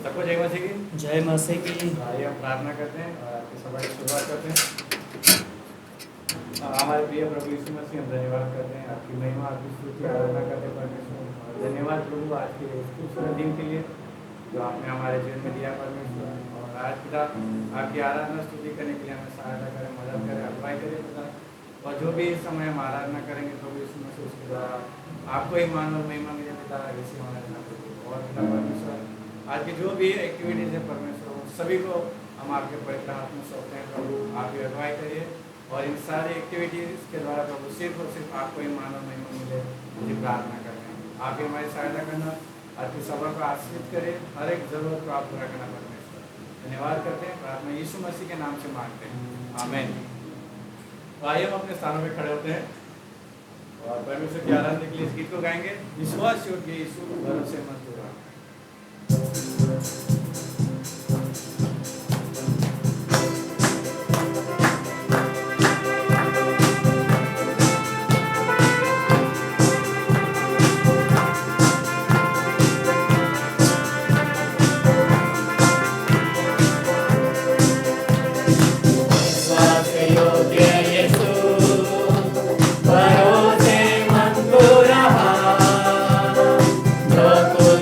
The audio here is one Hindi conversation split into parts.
सबको जय मसीह की। जय मसीह की। आइए हम प्रार्थना करते हैं और आपकी सभा की शुरुआत करते हैं। हमारे प्रिय प्रभु यीशु मसीह, हम धन्यवाद करते हैं, आपकी महिमा आपकी स्तुति आराधना करते हैं परमेश्वर। और धन्यवाद प्रभु आज के इस खूबसूरत दिन के लिए जो आपने हमारे जीवन में दिया परमेश्वर। और आज पिता आपकी आराधना स्तुति करने के लिए हमें सहायता करें, मदद करें, अगुवाई करें पिता। और जो भी इस समय हम आराधना करेंगे प्रभु यीशु मसीह, उसके द्वारा आपको ही मान और महिमा मिले पिता। इसी हमारे और पिता परमेश्वर, आज की जो भी एक्टिविटीज़ है परमेश्वर, सभी को हम आपके पवित्र हाथ में सौंपते हैं प्रभु। आप ही अगुवाई करिए और इन सारी एक्टिविटीज़ के द्वारा प्रभु सिर्फ और सिर्फ आपको ही मान और महिमा मिले, मुझे प्रार्थना करते हैं। आप ही हमारी सहायता करना, आपकी सभा को आशीर्वित करें, हर एक जरूरत को आप पूरा करना परमेश्वर। धन्यवाद करते हैं, प्रार्थना यीशु मसीह के नाम से मांगते हैं, आमीन। तो आइए हम अपने स्थानों पर खड़े होते हैं और परमेश्वर की आराधना के लिए इस गीत को गाएंगे। विश्वास योग्य यीशु, भरोसेमंद हुआ। भरोसेमंद रहा, जो कुछ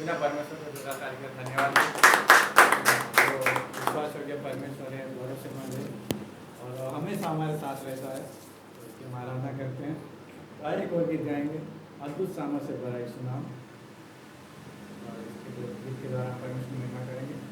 बिना परमेश्वर को जुदा करके धन्यवाद। तो विश्वास योग्य परमेश्वर है, भरोसेमंद है और हमेशा हमारे साथ रहता है, तो उसकी हम आराधना करते हैं। तो आइए कोई गीत गाएंगे, अद्भुत सामर्थ से भरा यीशु नाम, और इसके गीत के द्वारा परमेश्वर की महिमा करेंगे।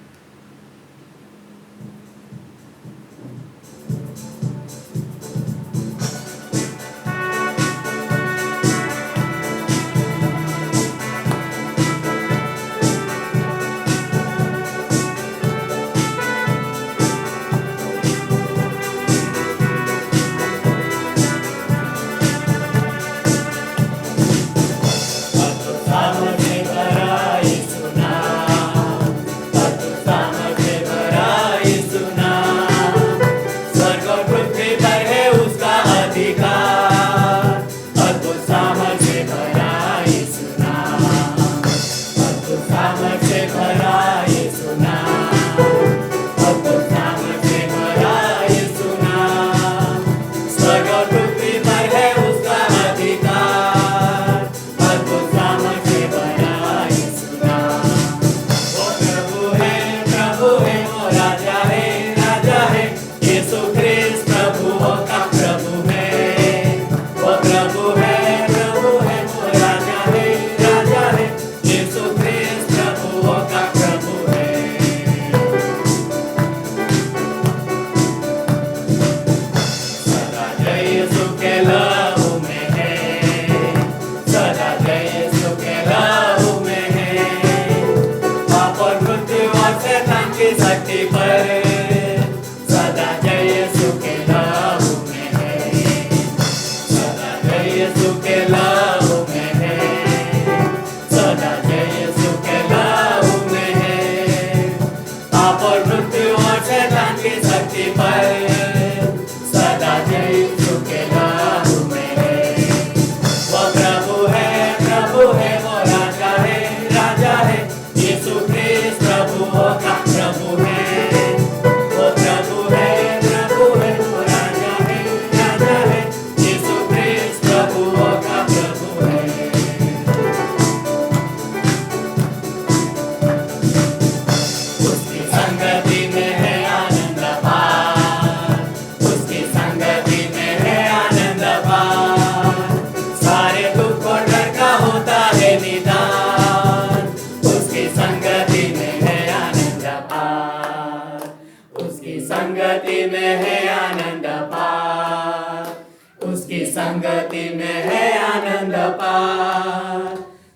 संगति में है आनंद पार,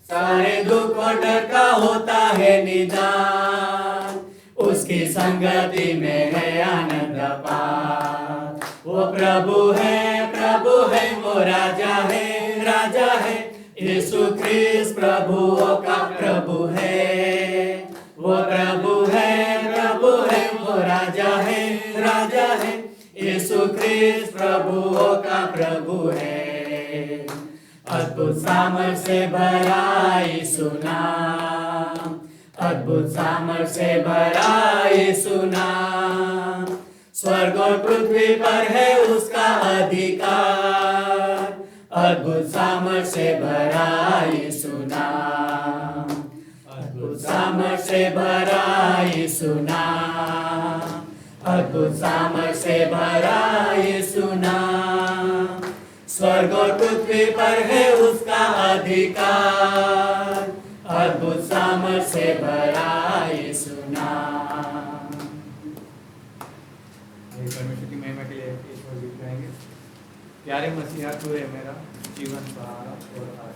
सारे दुख और डर का होता है निदान, उसकी संगति में है आनंद पार। वो प्रभु है वो राजा है, यीशु ख्रिस्त प्रभुओं का प्रभु है। वो प्रभु है वो राजा है, यीशु ख्रिस्त प्रभुओं का प्रभु है। अद्भुत सामर्थ से भरा यीशु नाम, अद्भुत सामर्थ से भरा यीशु नाम, स्वर्ग और पृथ्वी पर है उसका अधिकार। अद्भुत सामर्थ से भरा यीशु नाम, अद्भुत सामर्थ से भरा यीशु नाम, अद्भुत सामर्थ से भरा यीशु नाम, स्वर्ग और पृथ्वी पर है उसका अधिकार। अद्भुत सामर्थ से भरा यीशु नाम। परमेश्वर की महिमा के लिए ईश्वर गीत गाएंगे। प्यारे मसीहा तू है मेरा जीवन सहारा और आधार।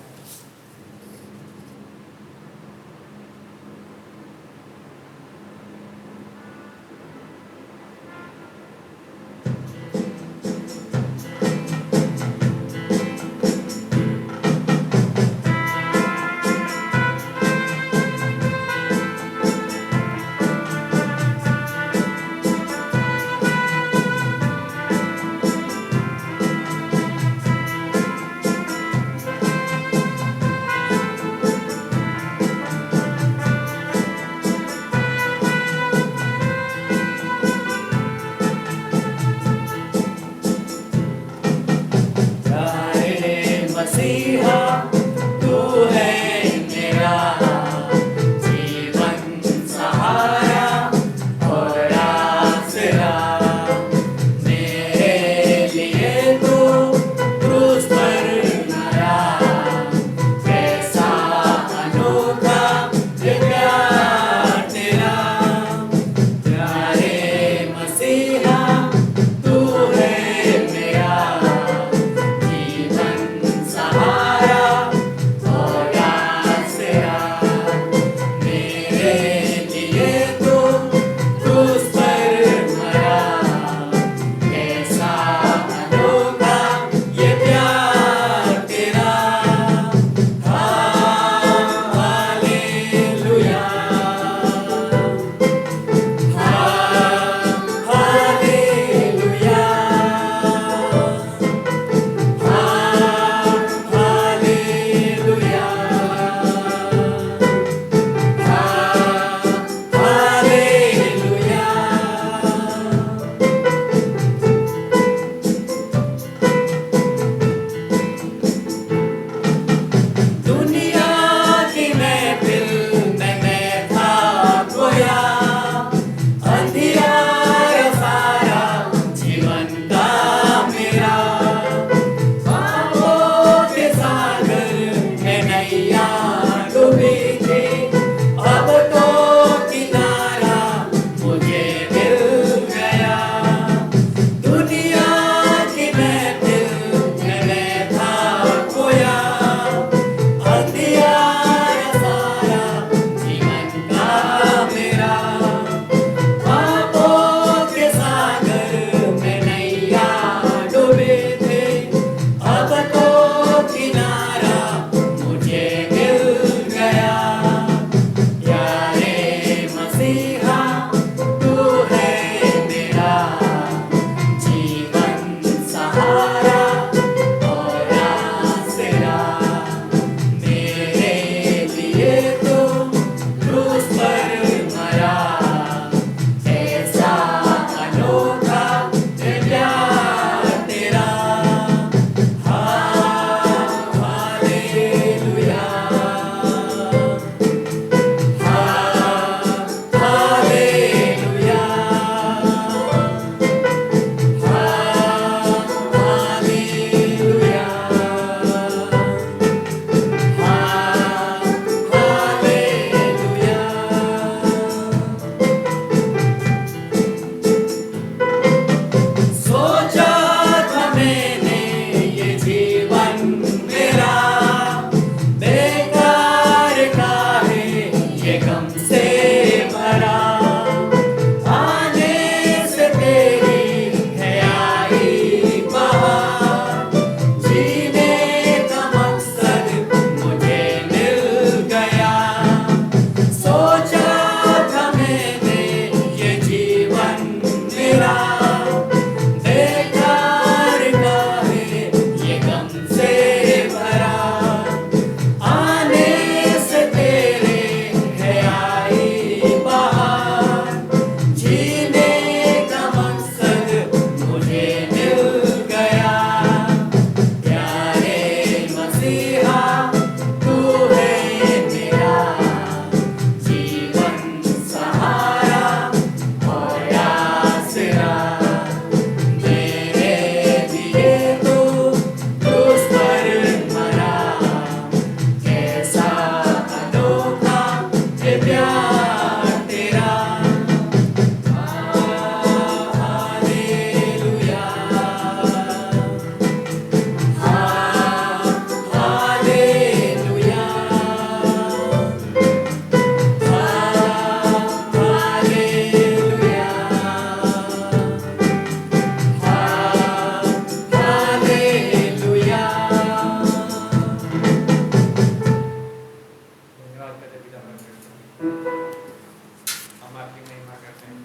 हम आपकी महिमा करते हैं,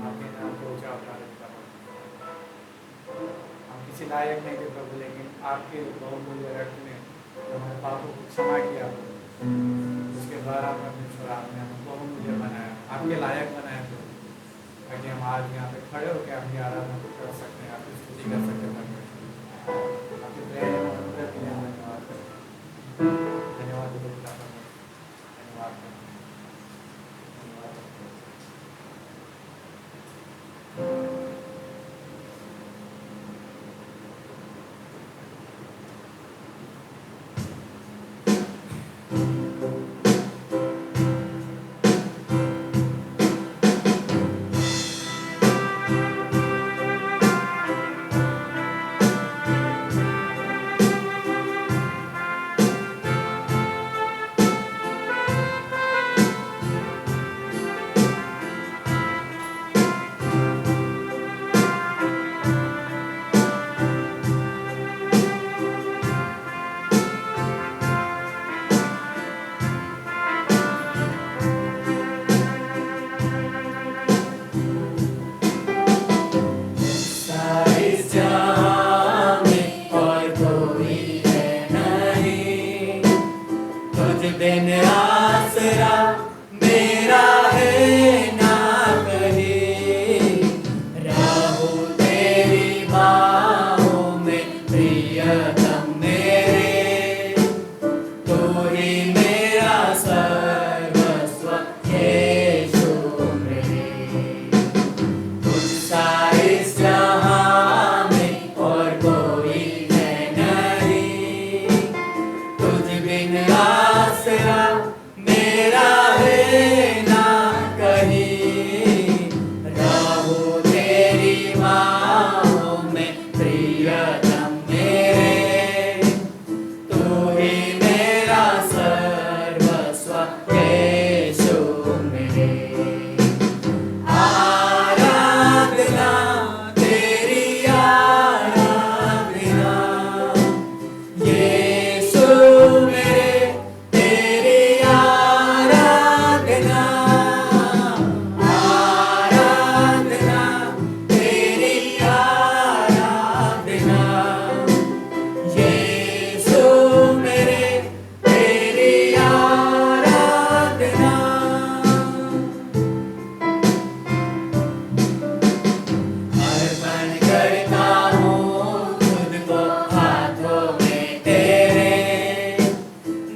आपके नाम को ऊंचा उठाते हैं। हम किसी लायक नहीं थे प्रभु, लेकिन आपके बहुमूल्य रक्त ने हमारे पापों को क्षमा किया, उसके द्वारा परमेश्वर आपने हमें बहुमूल्य बनाया, आपके लायक बनाया प्रभु, ताकि हम आज यहाँ पे खड़े होकर आपकी आराधना कर सकते हैं, आपकी स्तुति कर सकते हैं परमेश्वर। आपके प्रेम और अनुग्रह के लिए हम धन्यवाद करते हैं। धन्यवाद देते हैं पिता परमेश्वर, धन्यवाद करते हैं, धन्यवाद करते हैं। इस जहां में और कोई है नहीं, तुझ बिन आसरा मेरा है ना कहीं। रहूं तेरी बाहों में प्रियतम मेरे, तू ही मेरा सर्वस्व यीशु मेरे। तुझसा इस जहां में और कोई है नहीं, तुझ बिन आसरा मेरा है ना कहीं। रहूं तेरी बाहों में प्रियतम मेरे, तू ही मेरा सर्वस्व यीशु मेरे। आराधना तेरी आराधना, यीशु मेरे तेरी आराधना। आराधना तेरी आराधना, यीशु मेरे तेरी आराधना। अर्पण करता हूँ खुद को हाथों में तेरे,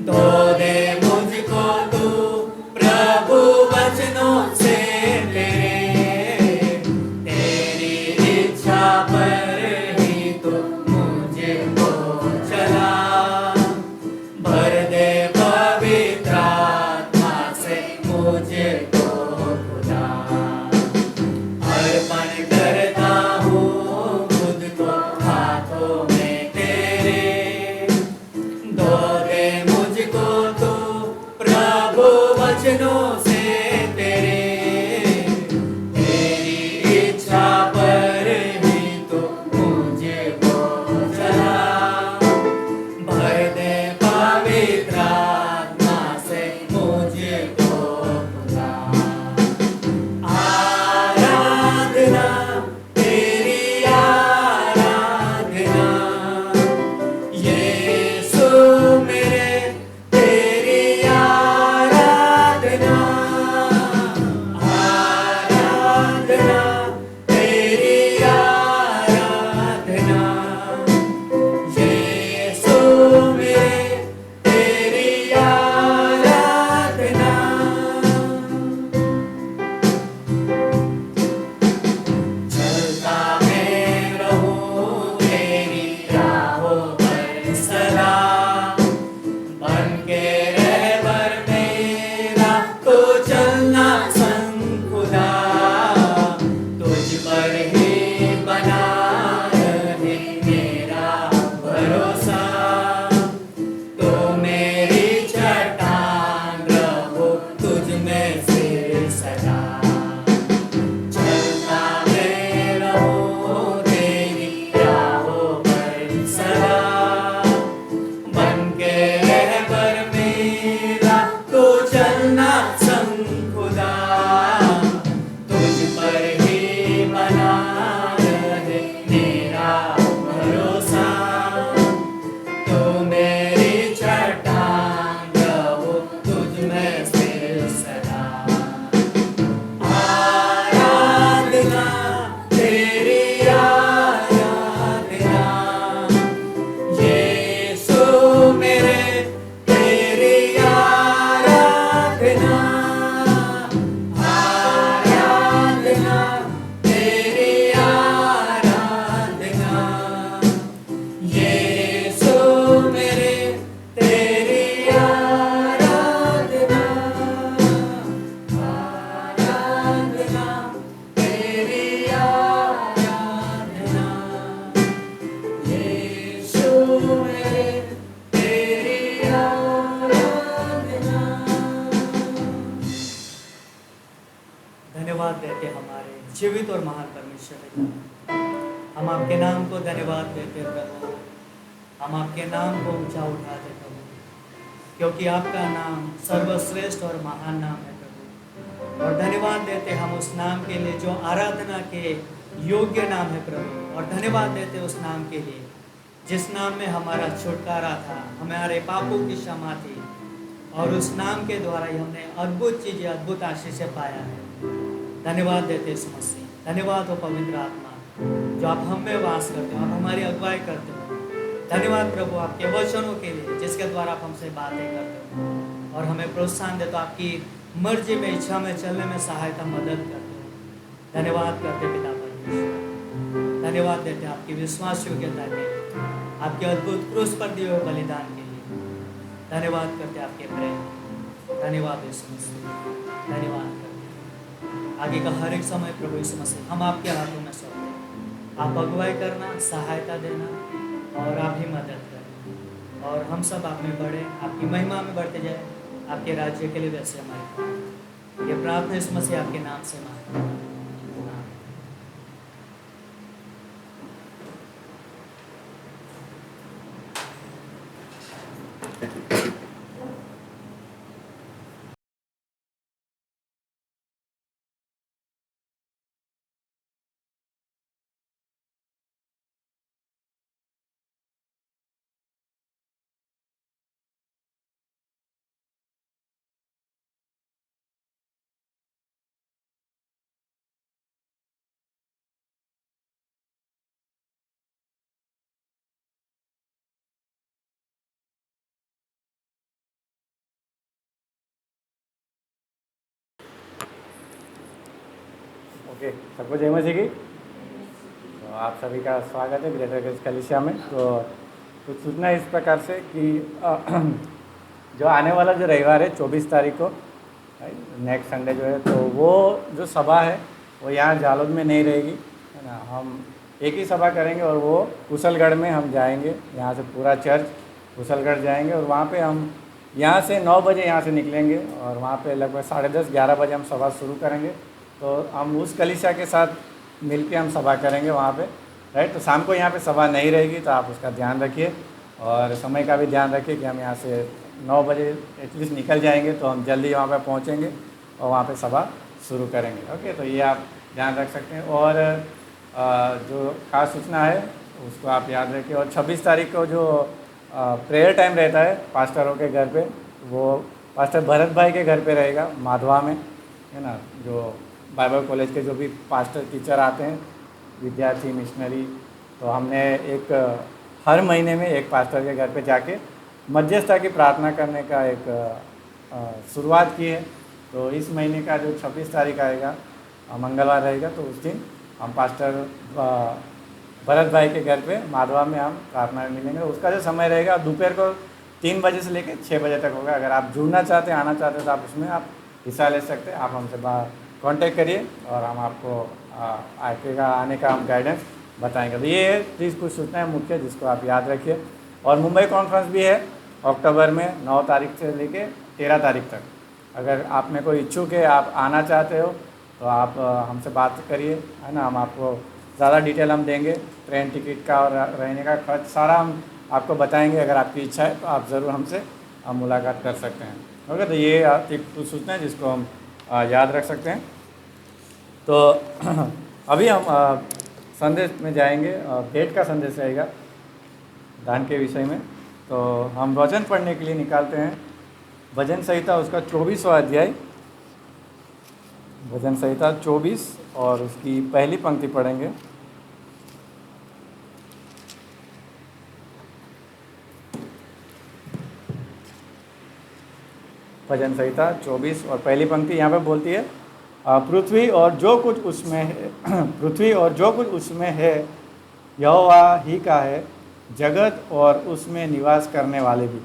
धो दे मुझको तू प्रभु वचनों से तेरे। तेरी इच्छा पर ही तू मुझे को चला, भर दे पवित्र आत्मा से मुझे को खुदा। अर्पण करता हूँ खुद को हाथों में तेरे, धो दे मुझको तू प्रभु वचनों से तेरे। तेरी इच्छा पर ही तू मुझे को चला, भर दे पवित्र आत्मा से मुझे को खुदा। आराधना तेरी आराधना, यीशु मेरे तेरी आराधना। धन्यवाद देते हमारे जीवित और महान परमेश्वर पिता। हम आपके नाम को धन्यवाद देते प्रभु, हम आपके नाम को ऊंचा उठाते प्रभु, क्योंकि आपका नाम सर्वश्रेष्ठ और महान नाम है प्रभु। और धन्यवाद देते हम उस नाम के लिए जो आराधना के योग्य नाम है प्रभु, और धन्यवाद देते उस नाम के लिए जिस नाम में हमारा छुटकारा था, हमारे पापों की क्षमा थी, और उस नाम के द्वारा ही हमने अद्भुत चीज़ें, अद्भुत आशीष पाया है। धन्यवाद देते इस मसीह, धन्यवाद हो पवित्र आत्मा जो आप हम में वास करते हो, आप हमारी अगुवाई करते हो। धन्यवाद प्रभु आपके वचनों के लिए जिसके द्वारा आप हमसे बातें करते हो और हमें प्रोत्साहन देते हो, आपकी मर्जी में, इच्छा में चलने में सहायता, मदद करते हो। धन्यवाद करते पिता परमेश्वर, धन्यवाद देते आपकी विश्वास योग्यता के लिए, आपके अद्भुत क्रूस पर दिए हुए बलिदान के लिए। धन्यवाद करते आपके प्रेम, धन्यवाद यीशु मसीह, धन्यवाद करते। आगे का हर एक समय प्रभु यीशु मसीह हम आपके हाथों में सौंपते हैं। आप अगुवाई करना, सहायता देना और आप ही मदद करना, और हम सब आप में बढ़े, आपकी महिमा में बढ़ते जाए, आपके राज्य के लिए वैसे हमारे ये प्रार्थना यीशु मसीह आपके नाम से मांगते हैं। ओके, सबको जय मसीह की। तो आप सभी का स्वागत है ग्रेटर ग्रेस कलीसिया में। तो कुछ सूचना इस प्रकार से कि जो आने वाला जो रविवार है 24 तारीख को, नेक्स्ट संडे जो है, तो वो जो सभा है वो यहाँ जालोद में नहीं रहेगी, है ना। हम एक ही सभा करेंगे और वो कुशलगढ़ में हम जाएंगे। यहाँ से पूरा चर्च कुशलगढ़ जाएंगे और वहाँ पे हम यहाँ से 9 बजे यहाँ से निकलेंगे और वहाँ पे लगभग 10:30-11 बजे हम सभा शुरू करेंगे। तो हम उस कलीसिया के साथ मिलके हम सभा करेंगे वहाँ पे, राइट। तो शाम को यहाँ पे सभा नहीं रहेगी, तो आप उसका ध्यान रखिए और समय का भी ध्यान रखिए कि हम यहाँ से 9 बजे एटलीस्ट निकल जाएंगे, तो हम जल्दी वहाँ पे पहुँचेंगे और वहाँ पे सभा शुरू करेंगे। ओके, तो ये आप ध्यान रख सकते हैं। और जो खास सूचना है उसको आप याद रखिए। और 26 तारीख को जो प्रेयर टाइम रहता है पास्टरों के घर पे, वो पास्टर भरत भाई के घर पे रहेगा, माधवा में, है ना। जो बाइबल कॉलेज के जो भी पास्टर टीचर आते हैं, विद्यार्थी, मिशनरी, तो हमने एक हर महीने में एक पास्टर के घर पे जाके मध्यस्थता की प्रार्थना करने का एक शुरुआत की है। तो इस महीने का जो 26 तारीख आएगा, मंगलवार रहेगा, तो उस दिन हम पास्टर भरत भाई के घर पे माधवा में हम प्रार्थना में मिलेंगे। उसका जो समय रहेगा दोपहर को 3 बजे से लेकर 6 बजे तक होगा। अगर आप जुड़ना चाहते हैं, आना चाहते हैं, तो आप उसमें आप हिस्सा ले सकते हैं। आप हमसे कांटेक्ट करिए और हम आपको आने का हम गाइडेंस बताएंगे। तो ये है प्लीज़ कुछ सूचना है मुख्य जिसको आप याद रखिए। और मुंबई कॉन्फ्रेंस भी है अक्टूबर में 9 तारीख से लेके 13 तारीख तक। अगर आप में कोई इच्छुक है, आप आना चाहते हो, तो आप हमसे बात करिए, है ना। हम आपको ज़्यादा डिटेल हम देंगे, ट्रेन टिकट का और रहने का खर्च सारा हम आपको बताएंगे। अगर आपकी इच्छा है तो आप ज़रूर हमसे मुलाकात कर सकते हैं। ओके, तो ये कुछ सूचना है जिसको हम याद रख सकते हैं। तो अभी हम संदेश में जाएंगे। भेंट का संदेश रहेगा दान के विषय में। तो हम वचन पढ़ने के लिए निकालते हैं भजन संहिता उसका 24वां अध्याय, भजन संहिता 24 और उसकी पहली पंक्ति पढ़ेंगे। भजन संहिता 24 और पहली पंक्ति यहाँ पे बोलती है, पृथ्वी और जो कुछ उसमें है पृथ्वी और जो कुछ उसमें है यहोवा ही का है, जगत और उसमें निवास करने वाले भी।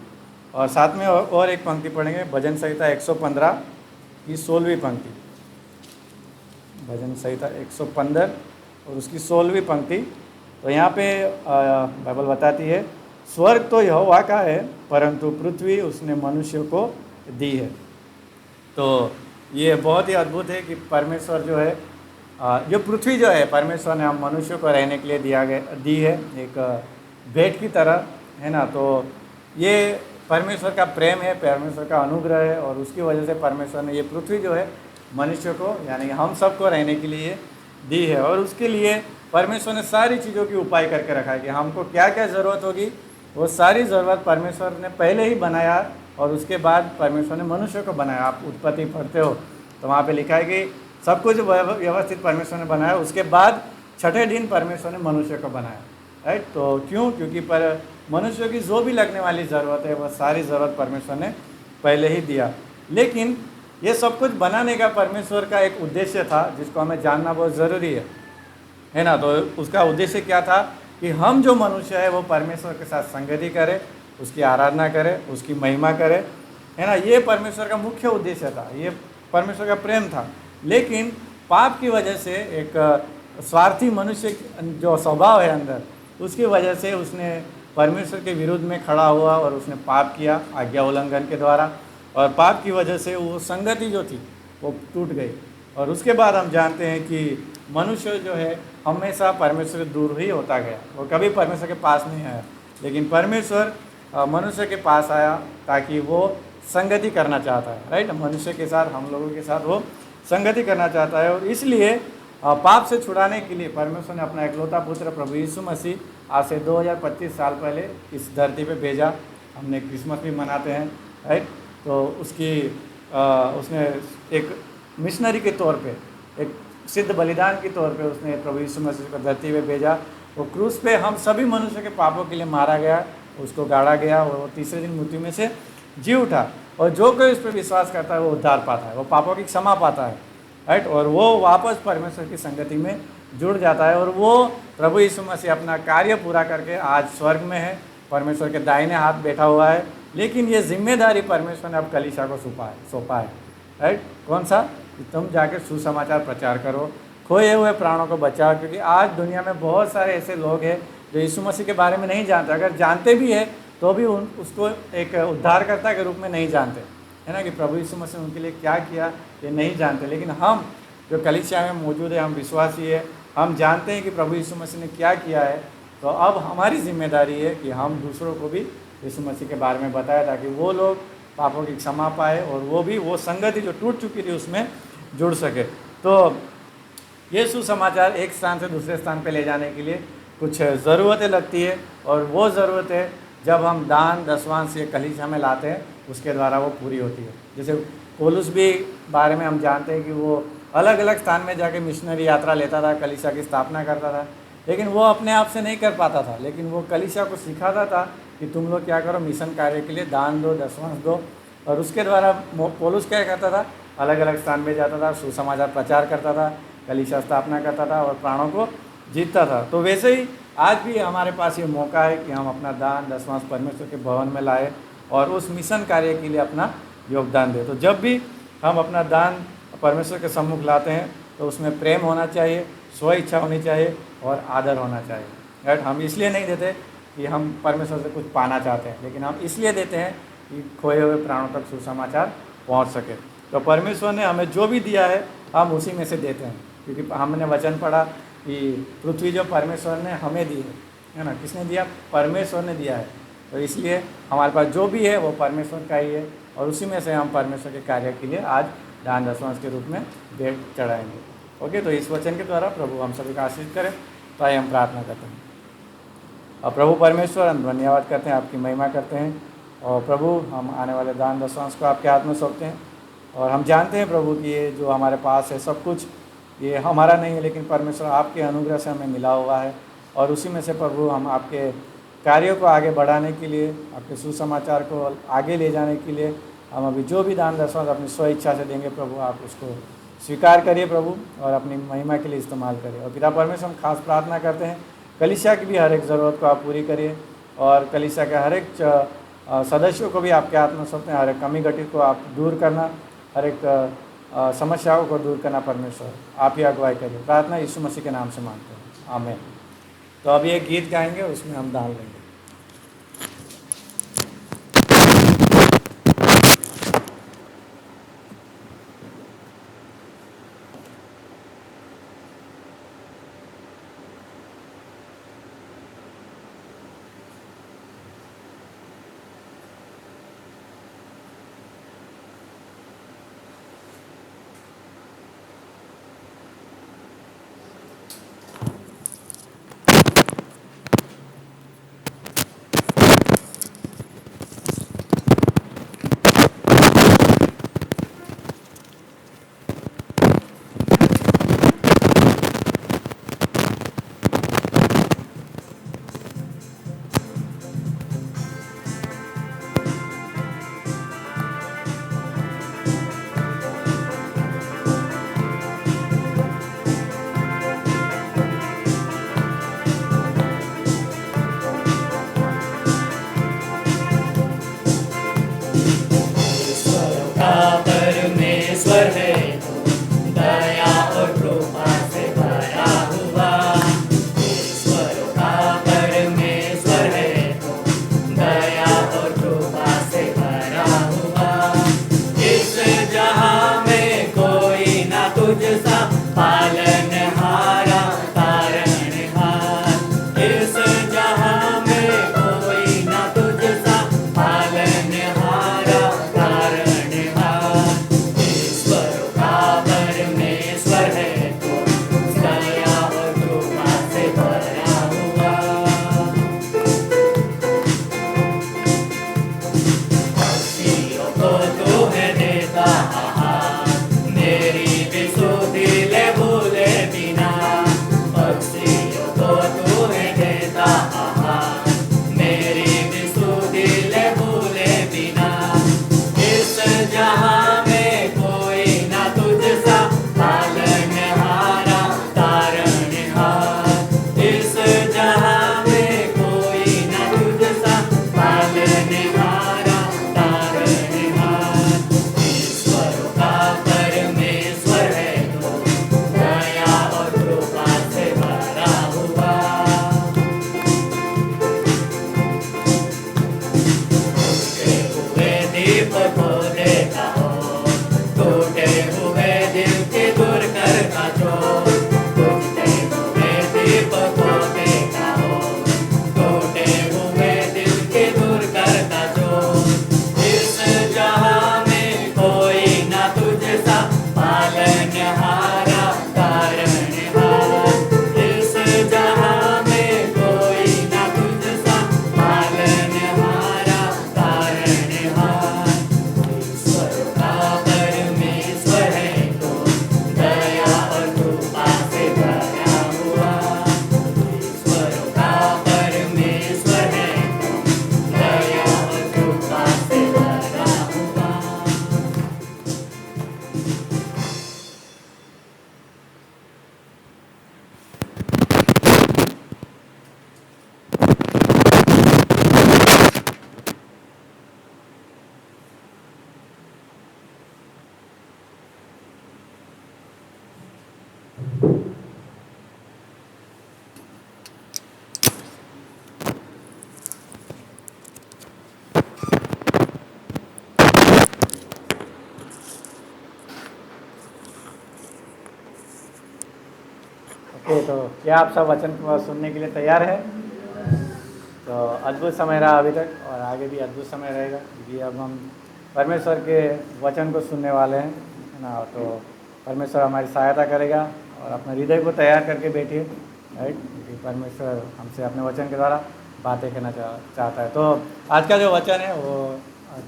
और साथ में और एक पंक्ति पढ़ेंगे, भजन संहिता 115 की 16वीं पंक्ति। भजन संहिता 115 और उसकी 16वीं पंक्ति। तो यहाँ पे बाइबल बताती है, स्वर्ग तो यहोवा का है, परंतु पृथ्वी उसने मनुष्य को दी है। तो ये बहुत ही अद्भुत है कि परमेश्वर जो है जो पृथ्वी जो है परमेश्वर ने हम मनुष्य को रहने के लिए दी है एक भेंट की तरह, है ना। तो ये परमेश्वर का प्रेम है, परमेश्वर का अनुग्रह है, और उसकी वजह से परमेश्वर ने ये पृथ्वी जो है मनुष्य को यानी हम सबको रहने के लिए दी है। और उसके लिए परमेश्वर ने सारी चीज़ों की उपाय करके रखा है कि हमको क्या क्या ज़रूरत होगी, वो सारी ज़रूरत परमेश्वर ने पहले ही बनाया, और उसके बाद परमेश्वर ने मनुष्य को बनाया। आप उत्पत्ति पढ़ते हो तो वहाँ पे लिखा है कि सब कुछ व्यवस्थित परमेश्वर ने बनाया, उसके बाद छठे दिन परमेश्वर ने मनुष्य को बनाया, राइट। तो क्यों? क्योंकि पर मनुष्य की जो भी लगने वाली ज़रूरत है वह सारी ज़रूरत परमेश्वर ने पहले ही दिया। लेकिन ये सब कुछ बनाने का परमेश्वर का एक उद्देश्य था जिसको हमें जानना बहुत ज़रूरी है ना। तो उसका उद्देश्य क्या था कि हम जो मनुष्य है वो परमेश्वर के साथ संगति करें, उसकी आराधना करें, उसकी महिमा करें, है ना। ये परमेश्वर का मुख्य उद्देश्य था, ये परमेश्वर का प्रेम था। लेकिन पाप की वजह से एक स्वार्थी मनुष्य जो स्वभाव है अंदर, उसकी वजह से उसने परमेश्वर के विरुद्ध में खड़ा हुआ और उसने पाप किया आज्ञा उल्लंघन के द्वारा, और पाप की वजह से वो संगति जो थी वो टूट गई। और उसके बाद हम जानते हैं कि मनुष्य जो है हमेशा परमेश्वर से दूर ही होता गया, वो कभी परमेश्वर के पास नहीं आया। लेकिन परमेश्वर मनुष्य के पास आया ताकि वो संगति करना चाहता है, राइट। मनुष्य के साथ, हम लोगों के साथ वो संगति करना चाहता है। और इसलिए पाप से छुड़ाने के लिए परमेश्वर ने अपना एकलौता पुत्र प्रभु यीशु मसीह आज से 2025 साल पहले इस धरती पे भेजा। हमने क्रिसमस भी मनाते हैं, राइट। तो उसने एक मिशनरी के तौर पे, एक सिद्ध बलिदान के तौर पे उसने प्रभु यीशु मसीह को धरती पे भेजा। वो क्रूस पे हम सभी मनुष्य के पापों के लिए मारा गया, उसको गाड़ा गया, और वो तीसरे दिन मृत्यु में से जी उठा। और जो कोई उस पर विश्वास करता है वो उद्धार पाता है, वो पापों की क्षमा पाता है, राइट। और वो वापस परमेश्वर की संगति में जुड़ जाता है, और वो प्रभु यीशु मसीह अपना कार्य पूरा करके आज स्वर्ग में है, परमेश्वर के दाहिने हाथ बैठा हुआ है। लेकिन ये जिम्मेदारी परमेश्वर ने अब कलीसिया को सौंपा है, राइट। कौन सा? कि तुम जाकर सुसमाचार प्रचार करो, खोए हुए प्राणों को बचाओ। क्योंकि आज दुनिया में बहुत सारे ऐसे लोग हैं जो यीशु मसीह के बारे में नहीं जानते, अगर जानते भी है तो भी उसको एक उद्धारकर्ता के रूप में नहीं जानते, है ना। कि प्रभु यीशु मसीह ने उनके लिए क्या किया ये नहीं जानते। लेकिन हम जो कलीसिया में मौजूद है, हम विश्वासी है, हम जानते हैं कि प्रभु यीशु मसीह ने क्या किया है। तो अब हमारी जिम्मेदारी है कि हम दूसरों को भी यीशु मसीह के बारे में बताएं, ताकि वो लोग पापों की क्षमा पाए और वो भी वो संगति जो टूट चुकी थी उसमें जुड़ सके। तो ये सुसमाचार एक स्थान से दूसरे स्थान पे ले जाने के लिए कुछ ज़रूरतें लगती है, और वो ज़रूरतें जब हम दान दसवांश ये कलीसिया में लाते हैं उसके द्वारा वो पूरी होती है। जैसे पौलुस भी बारे में हम जानते हैं कि वो अलग अलग स्थान में जाके मिशनरी यात्रा लेता था, कलीसिया की स्थापना करता था, लेकिन वो अपने आप से नहीं कर पाता था। लेकिन वो कलीसिया को सिखाता था कि तुम लोग क्या करो, मिशन कार्य के लिए दान दो, दसवांश दो। और उसके द्वारा पौलुस क्या करता था, अलग अलग स्थान में जाता था, सुसमाचार प्रचार करता था, कलीसिया स्थापना करता था और प्राणों को जीतता था। तो वैसे ही आज भी हमारे पास ये मौका है कि हम अपना दान दसवांश परमेश्वर के भवन में लाए और उस मिशन कार्य के लिए अपना योगदान दें। तो जब भी हम अपना दान परमेश्वर के सम्मुख लाते हैं तो उसमें प्रेम होना चाहिए, स्व इच्छा होनी चाहिए और आदर होना चाहिए, राइट। हम इसलिए नहीं देते कि हम परमेश्वर से कुछ पाना चाहते हैं, लेकिन हम इसलिए देते हैं कि खोए हुए प्राणों तक सुसमाचार पहुंच सके। तो परमेश्वर ने हमें जो भी दिया है हम उसी में से देते हैं, क्योंकि हमने वचन पढ़ा कि पृथ्वी जो परमेश्वर ने हमें दी है ना। किसने दिया? परमेश्वर ने दिया है। तो इसलिए हमारे पास जो भी है वो परमेश्वर का ही है, और उसी में से हम परमेश्वर के कार्य के लिए आज दान दसवांश के रूप में भेंट चढ़ाएंगे। ओके, तो इस वचन के द्वारा प्रभु हम सभी का आशीष करें। तो आइए हम प्रार्थना करते हैं। और प्रभु परमेश्वर, हम धन्यवाद करते हैं, आपकी महिमा करते हैं। और प्रभु हम आने वाले दान दसवांश को आपके हाथ में सौंपते हैं, और हम जानते हैं प्रभु कि ये जो हमारे पास है सब कुछ ये हमारा नहीं है, लेकिन परमेश्वर आपके अनुग्रह से हमें मिला हुआ है। और उसी में से प्रभु हम आपके कार्यों को आगे बढ़ाने के लिए, आपके सुसमाचार को आगे ले जाने के लिए हम अभी जो भी दान दसवांश अपनी स्व इच्छा से देंगे प्रभु, आप उसको स्वीकार करिए प्रभु, और अपनी महिमा के लिए इस्तेमाल करिए। और पिता परमेश्वर, हम खास प्रार्थना करते हैं कलीसिया की भी हर एक ज़रूरत को आप पूरी करिए, और कलीसिया के हर एक सदस्यों को भी आपके हाथ में सौंपते हैं। हर एक कमी घटित को आप दूर करना, हर एक समस्याओं को दूर करना परमेश्वर आप ही अगुवाई करिए। प्रार्थना यीशु मसीह के नाम से मांगते हैं, आमीन। तो अभी एक गीत गाएंगे, उसमें हम दान लेंगे। सा पालनहारा तारणहार। इस जहां में कोई ना तुझसा पालनहारा तारणहार। ईश्वर का परमेश्वर है तो दया और कृपा से भरा हुआ। ईश्वर का परमेश्वर है तो दया और कृपा से भरा हुआ। ओके, तो क्या आप सब वचन को सुनने के लिए तैयार है? तो अद्भुत समय रहा अभी तक और आगे भी अद्भुत समय रहेगा, क्योंकि अब हम परमेश्वर के वचन को सुनने वाले हैं, है ना। तो परमेश्वर हमारी सहायता करेगा और अपने हृदय को तैयार करके बैठिए, राइट, क्योंकि परमेश्वर हमसे अपने वचन के द्वारा बातें करना चाहता है। तो आज का जो वचन है वो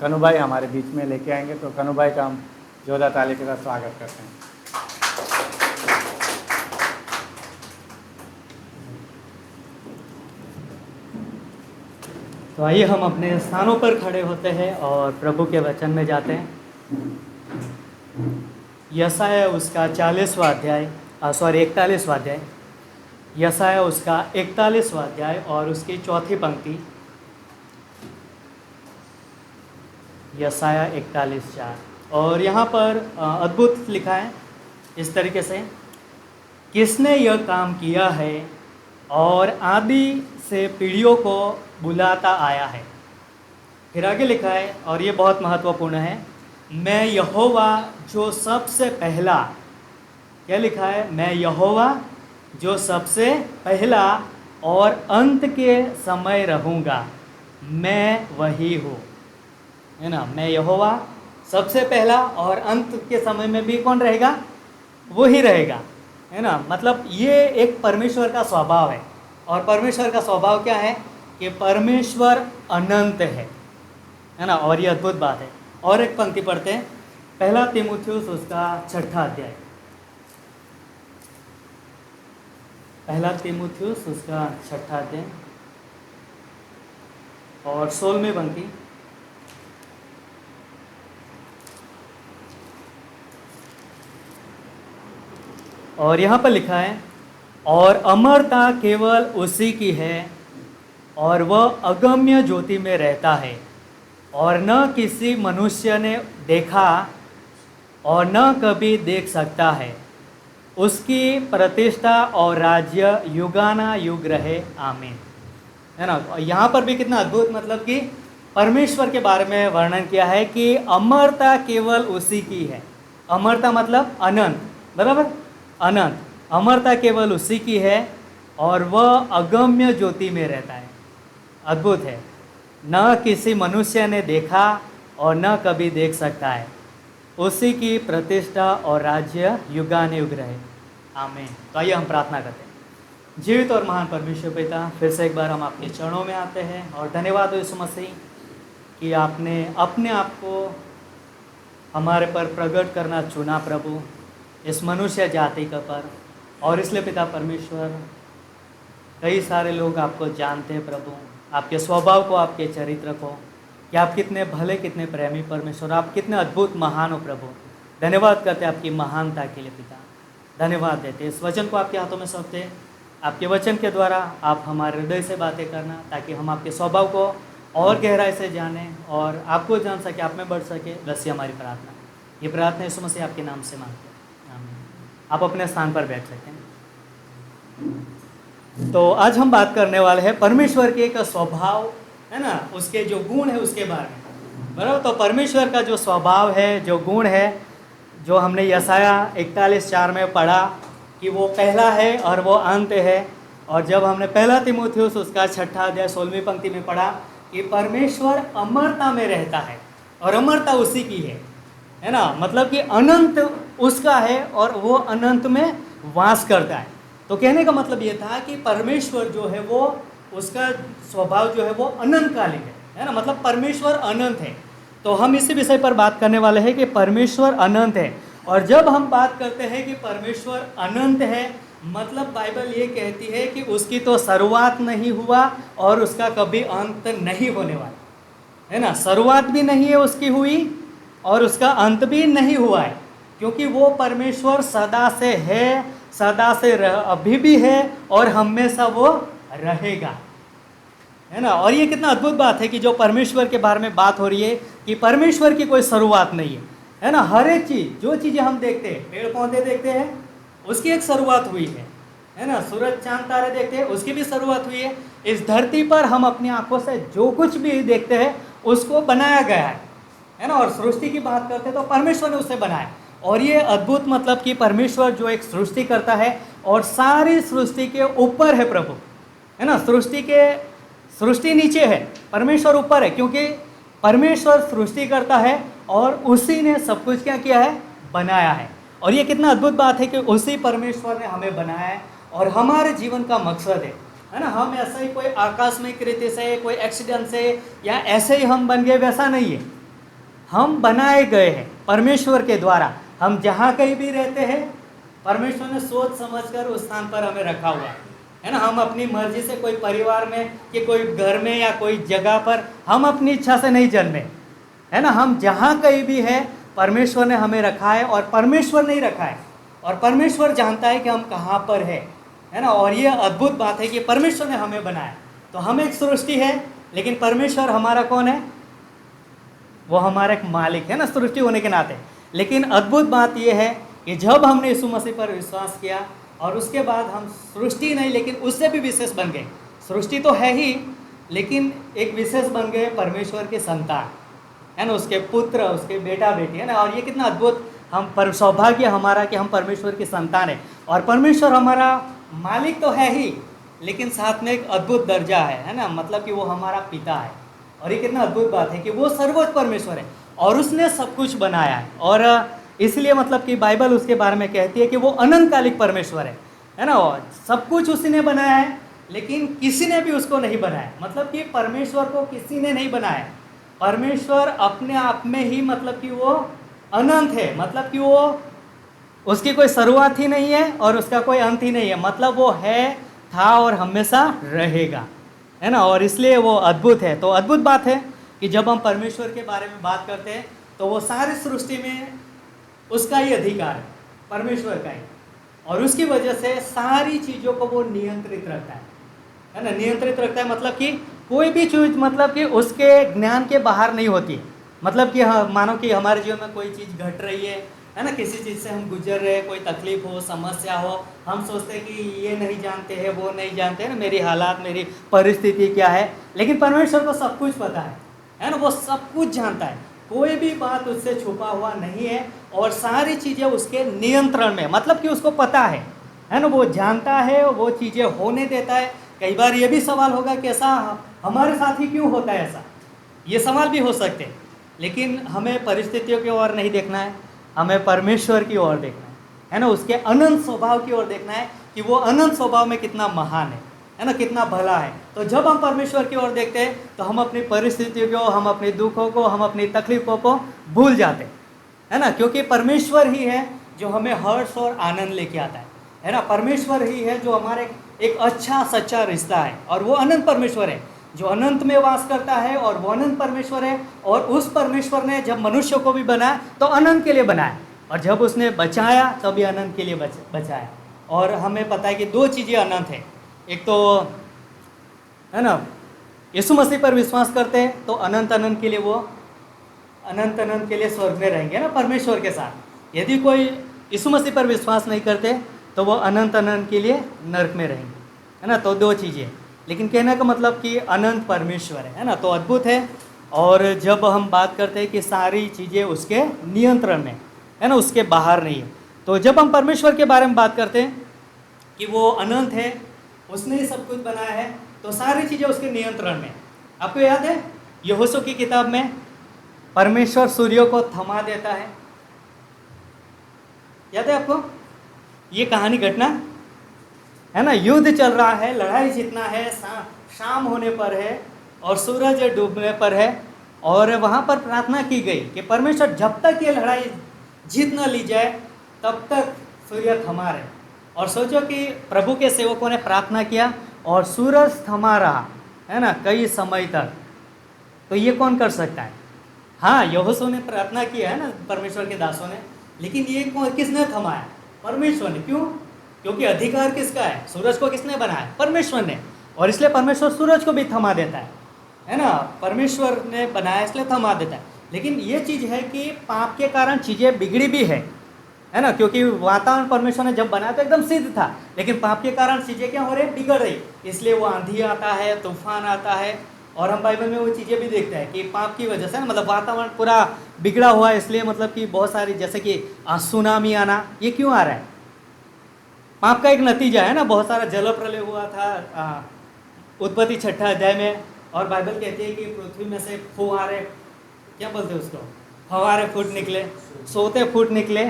कनु भाई हमारे बीच में लेके आएंगे। तो कनु भाई का हम जोरदार ताली के साथ स्वागत करते हैं। तो आइए हम अपने स्थानों पर खड़े होते हैं और प्रभु के वचन में जाते हैं। यशाया उसका 41वां अध्याय 41वां अध्याय, यशाया उसका 41वां अध्याय और उसकी चौथी पंक्ति, यशाया 41:4। और यहाँ पर अद्भुत लिखा है इस तरीके से, किसने यह काम किया है और आदि से पीढ़ियों को बुलाता आया है। फिर आगे लिखा है और ये बहुत महत्वपूर्ण है, मैं यहोवा जो सबसे पहला, क्या लिखा है, मैं यहोवा जो सबसे पहला और अंत के समय रहूँगा, मैं वही हूँ, है ना। मैं यहोवा सबसे पहला और अंत के समय में भी कौन रहेगा? वो ही रहेगा, है ना। मतलब ये एक परमेश्वर का स्वभाव है। और परमेश्वर का स्वभाव क्या है कि परमेश्वर अनंत है ना। और ये अद्भुत बात है। और एक पंक्ति पढ़ते हैं, 1 तीमुथियुस उसका 6वां अध्याय, 1 तीमुथियुस उसका 6वां अध्याय और 16वीं पंक्ति, और यहाँ पर लिखा है, और अमरता केवल उसी की है और वह अगम्य ज्योति में रहता है और न किसी मनुष्य ने देखा और न कभी देख सकता है। उसकी प्रतिष्ठा और राज्य युगाना युग रहे, आमीन, है ना। यहाँ पर भी कितना अद्भुत, मतलब कि परमेश्वर के बारे में वर्णन किया है कि अमरता केवल उसी की है। अमरता मतलब अनंत, बराबर, अनंत। अमरता केवल उसी की है और वह अगम्य ज्योति में रहता है। अद्भुत है, न किसी मनुष्य ने देखा और न कभी देख सकता है। उसी की प्रतिष्ठा और राज्य युगानुयुग रहे, आमीन। तो आइए हम प्रार्थना करते हैं। जीवित और महान परमेश्वर पिता, फिर से एक बार हम आपके चरणों में आते हैं और धन्यवाद हो यीशु मसीह कि आपने अपने आप को हमारे पर प्रकट करना चुना प्रभु, इस मनुष्य जाति का पर। और इसलिए पिता परमेश्वर, कई सारे लोग आपको जानते हैं प्रभु, आपके स्वभाव को, आपके चरित्र को, कि आप कितने भले, कितने प्रेमी परमेश्वर, आप कितने अद्भुत महान हो प्रभु। धन्यवाद करते हैं आपकी महानता के लिए पिता, धन्यवाद देते। इस वचन को आपके हाथों में सौंपते हैं। आपके वचन के द्वारा आप हमारे हृदय से बातें करना, ताकि हम आपके स्वभाव को और गहराई से जानें और आपको जान सके, आप में बढ़ सके। बस ये हमारी प्रार्थना, ये प्रार्थना यीशु मसीह आपके नाम से मांगते हैं, आमीन। आप अपने स्थान पर बैठ सकते हैं। तो आज हम बात करने वाले हैं परमेश्वर के एक स्वभाव, है ना, उसके जो गुण है उसके बारे में, बराबर। तो परमेश्वर का जो स्वभाव है, जो गुण है, जो हमने यशाया 41:4 में पढ़ा कि वो पहला है और वो अंत है। और जब हमने 1 तीमुथियुस उसका 6वां अध्याय 16वीं पंक्ति में पढ़ा कि परमेश्वर अमरता में रहता है और अमरता उसी की है, है ना, मतलब कि अनंत उसका है और वो अनंत में वास करता है। तो कहने का मतलब ये था कि परमेश्वर जो है वो, उसका स्वभाव जो है वो अनंतकालिक है ना, मतलब परमेश्वर अनंत है। तो हम इसी विषय पर बात करने वाले हैं कि परमेश्वर अनंत है। और जब हम बात करते हैं कि परमेश्वर अनंत है, मतलब बाइबल ये कहती है कि उसकी तो शुरुआत नहीं हुआ और उसका कभी अंत नहीं होने वाला, है ना। शुरुआत भी नहीं है उसकी हुई और उसका अंत भी नहीं हुआ है, क्योंकि वो परमेश्वर सदा से है, सदा से अभी भी है और हमेशा वो रहेगा, है ना। और ये कितना अद्भुत बात है कि जो परमेश्वर के बारे में बात हो रही है कि परमेश्वर की कोई शुरुआत नहीं है ना। हर एक चीज़, जो चीज़ें हम देखते हैं, पेड़ पौधे देखते हैं, उसकी एक शुरुआत हुई है ना। सूरज चांद तारे देखते हैं, उसकी भी शुरुआत हुई है। इस धरती पर हम अपनी आंखों से जो कुछ भी देखते हैं उसको बनाया गया है ना। और सृष्टि की बात करते हैं तो परमेश्वर ने उसे बनाया। और ये अद्भुत मतलब कि परमेश्वर जो एक सृष्टि करता है और सारी सृष्टि के ऊपर है प्रभु, है ना। सृष्टि नीचे है, परमेश्वर ऊपर है, क्योंकि परमेश्वर सृष्टि करता है और उसी ने सब कुछ क्या किया है, बनाया है। और ये कितना अद्भुत बात है कि उसी परमेश्वर ने हमें बनाया है और हमारे जीवन का मकसद है ना। हम ऐसा ही कोई आकस्मिक रीति से, कोई एक्सीडेंट से या ऐसे ही हम बन गए, वैसा नहीं है। हम बनाए गए हैं परमेश्वर के द्वारा। हम जहाँ कहीं भी रहते हैं, परमेश्वर ने सोच समझकर उस स्थान पर हमें रखा हुआ है ना। हम अपनी मर्जी से कोई परिवार में कि कोई घर में या कोई जगह पर हम अपनी इच्छा से नहीं जन्मे, है ना। हम जहाँ कहीं भी है, परमेश्वर ने हमें रखा है और परमेश्वर नहीं रखा है। और परमेश्वर जानता है कि हम कहाँ पर है ना। और ये अद्भुत बात है कि परमेश्वर ने हमें बनाया। तो हम एक सृष्टि है, लेकिन परमेश्वर हमारा कौन है, वो हमारा एक मालिक है ना, सृष्टि होने के नाते। लेकिन अद्भुत बात यह है कि जब हमने यीशु मसीह पर विश्वास किया और उसके बाद हम सृष्टि नहीं, लेकिन उससे भी विशेष बन गए। सृष्टि तो है ही, लेकिन एक विशेष बन गए, परमेश्वर के संतान, है ना, उसके पुत्र, उसके बेटा बेटी, है ना। और ये कितना अद्भुत हम पर सौभाग्य हमारा कि हम परमेश्वर की संतान है। और परमेश्वर हमारा मालिक तो है ही, लेकिन साथ में एक अद्भुत दर्जा है ना, मतलब कि वो हमारा पिता है। और ये कितना अद्भुत बात है कि वो सर्वोच्च परमेश्वर है और उसने सब कुछ बनाया है। और इसलिए मतलब कि बाइबल उसके बारे में कहती है कि वो अनंतकालिक परमेश्वर है ना। और सब कुछ उसी ने बनाया है, लेकिन किसी ने भी उसको नहीं बनाया। मतलब कि परमेश्वर को किसी ने नहीं बनाया। परमेश्वर अपने आप में ही मतलब कि वो अनंत है, मतलब कि वो, उसकी कोई शुरुआत ही नहीं है और उसका कोई अंत ही नहीं है। मतलब वो है, था और हमेशा रहेगा, है ना। और इसलिए वो अद्भुत है। तो अद्भुत बात है कि जब हम परमेश्वर के बारे में बात करते हैं तो वो सारी सृष्टि में उसका ही अधिकार है, परमेश्वर का ही। और उसकी वजह से सारी चीज़ों को वो नियंत्रित रखता है ना। नियंत्रित रखता है मतलब कि कोई भी चीज़ मतलब कि उसके ज्ञान के बाहर नहीं होती। मतलब कि हाँ, मानो कि हमारे जीवन में कोई चीज़ घट रही है ना, किसी चीज़ से हम गुजर रहे हैं, कोई तकलीफ हो, समस्या हो, हम सोचते हैं कि ये नहीं जानते हैं, वो नहीं जानते हैं ना, मेरी हालात, मेरी परिस्थिति क्या है। लेकिन परमेश्वर को सब कुछ पता है ना, वो सब कुछ जानता है। कोई भी बात उससे छुपा हुआ नहीं है और सारी चीज़ें उसके नियंत्रण में, मतलब कि उसको पता है ना, वो जानता है, वो चीज़ें होने देता है। कई बार ये भी सवाल होगा कि ऐसा हमारे साथ ही क्यों होता है, ऐसा ये सवाल भी हो सकते हैं। लेकिन हमें परिस्थितियों की ओर नहीं देखना है, हमें परमेश्वर की ओर देखना है ना, उसके अनंत स्वभाव की ओर देखना है कि वो अनंत स्वभाव में कितना महान है ना, कितना भला है। तो जब हम परमेश्वर की ओर देखते हैं तो हम अपनी परिस्थितियों को, हम अपने दुखों को, हम अपनी तकलीफ़ों को भूल जाते है ना, क्योंकि परमेश्वर ही है जो हमें हर्ष और आनंद लेके आता है ना। परमेश्वर ही है जो हमारे एक अच्छा सच्चा रिश्ता है और वो अनंत परमेश्वर है जो अनंत में वास करता है और वो अनंत परमेश्वर है। और उस परमेश्वर ने जब मनुष्य को भी बनाया तो अनंत के लिए बनाया, और जब उसने बचाया तब भी अनंत के लिए बचाया। और हमें पता है कि दो चीज़ें अनंत है, एक तो है ना, यीशु मसीह पर विश्वास करते हैं तो अनंत अनंत के लिए वो अनंत अनंत के लिए स्वर्ग में रहेंगे ना परमेश्वर के साथ। यदि कोई यीशु मसीह पर विश्वास नहीं करते तो वो अनंत अनंत के लिए नरक में रहेंगे, है ना। तो दो चीज़ें, लेकिन कहने का मतलब कि अनंत परमेश्वर है ना, तो अद्भुत है। और जब हम बात करते हैं कि सारी चीज़ें उसके नियंत्रण में है ना, उसके बाहर नहीं है। तो जब हम परमेश्वर के बारे में बात करते हैं कि वो अनंत है, उसने ही सब कुछ बनाया है, तो सारी चीज़ें उसके नियंत्रण में। आपको याद है यहोशू की किताब में परमेश्वर सूर्य को थमा देता है याद है आपको ये कहानी घटना है ना? युद्ध चल रहा है, लड़ाई जीतना है, शाम होने पर है और सूरज डूबने पर है, और वहाँ पर प्रार्थना की गई कि परमेश्वर जब तक ये लड़ाई जीत न ली जाए तब तक सूर्य थमा रहे। और सोचो कि प्रभु के सेवकों ने प्रार्थना किया और सूरज थमा रहा है ना कई समय तक। तो ये कौन कर सकता है? हाँ, यहोशू ने प्रार्थना किया है ना, परमेश्वर के दासों ने, लेकिन ये किसने थमाया? परमेश्वर ने। क्यों? क्योंकि अधिकार किसका है? सूरज को किसने बनाया? परमेश्वर ने। और इसलिए परमेश्वर सूरज को भी थमा देता है ना? परमेश्वर ने बनाया इसलिए थमा देता है। लेकिन ये चीज़ है कि पाप के कारण चीज़ें बिगड़ी भी है ना? क्योंकि वातावरण परमेश्वर ने जब बनाया तो एकदम सिद्ध था, लेकिन पाप के कारण चीज़ें क्या हो रही? बिगड़ रही। इसलिए वो आंधी आता है, तूफान आता है, और हम बाइबल में वो चीज़ें भी देखते हैं कि पाप की वजह से ना, मतलब वातावरण पूरा बिगड़ा हुआ है, इसलिए मतलब कि बहुत सारी, जैसे कि सुनामी आना, ये क्यों आ रहा है? पाप का एक नतीजा है ना। बहुत सारा जल प्रलय हुआ था उत्पत्ति 6 अध्याय में, और बाइबल कहती है कि पृथ्वी में से फुहारे, क्या बोलते हैं उसको, फवारे फूट निकले, सोते फूट निकले,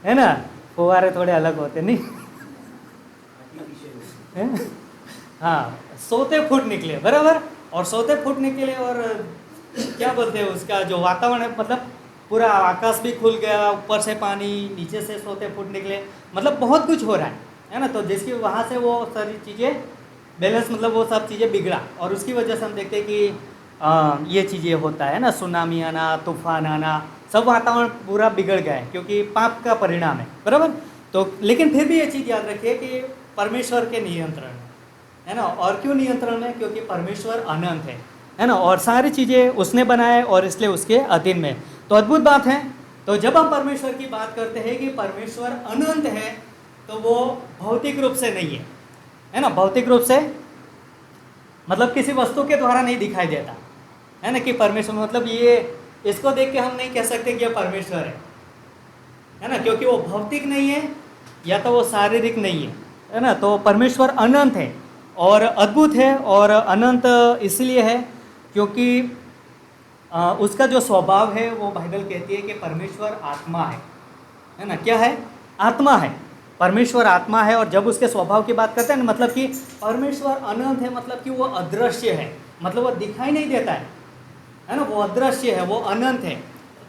है ना? फुहारे थोड़े अलग होते नहीं हाँ, सोते फूट निकले, बराबर। और सोते फूट निकले, और क्या बोलते हैं उसका जो वातावरण है, मतलब पूरा आकाश भी खुल गया, ऊपर से पानी, नीचे से सोते फूट निकले, मतलब बहुत कुछ हो रहा है ना? तो जिसकी वहाँ से वो सारी चीज़ें बैलेंस, मतलब वो सब चीज़ें बिगड़ा, और उसकी वजह से हम देखते हैं कि ये चीज़ें होता है ना, सुनामी आना, तूफान आना, सब वातावरण पूरा बिगड़ गया है, क्योंकि पाप का परिणाम है, बराबर। तो लेकिन फिर भी ये चीज़ याद रखिए कि परमेश्वर के नियंत्रण है ना। और क्यों नियंत्रण में? क्योंकि परमेश्वर अनंत है ना, और सारी चीज़ें उसने बनाए और इसलिए उसके अधीन में। तो अद्भुत बात है। तो जब हम परमेश्वर की बात करते हैं कि परमेश्वर अनंत है, तो वो भौतिक रूप से नहीं है ना। भौतिक रूप से मतलब किसी वस्तु के द्वारा नहीं दिखाई देता है ना कि परमेश्वर, मतलब ये इसको देख के हम नहीं कह सकते कि यह परमेश्वर है ना, क्योंकि वो भौतिक नहीं है या तो वो शारीरिक नहीं है ना। तो परमेश्वर अनंत है और अद्भुत है, और अनंत इसलिए है क्योंकि उसका जो स्वभाव है वो बाइबल कहती है कि परमेश्वर आत्मा है ना। क्या है? आत्मा है। परमेश्वर आत्मा है, और जब उसके स्वभाव की बात करते हैं ना, मतलब कि परमेश्वर अनंत है, मतलब कि वो अदृश्य है, मतलब वो दिखाई नहीं देता है ना, वो अदृश्य है, वो अनंत है।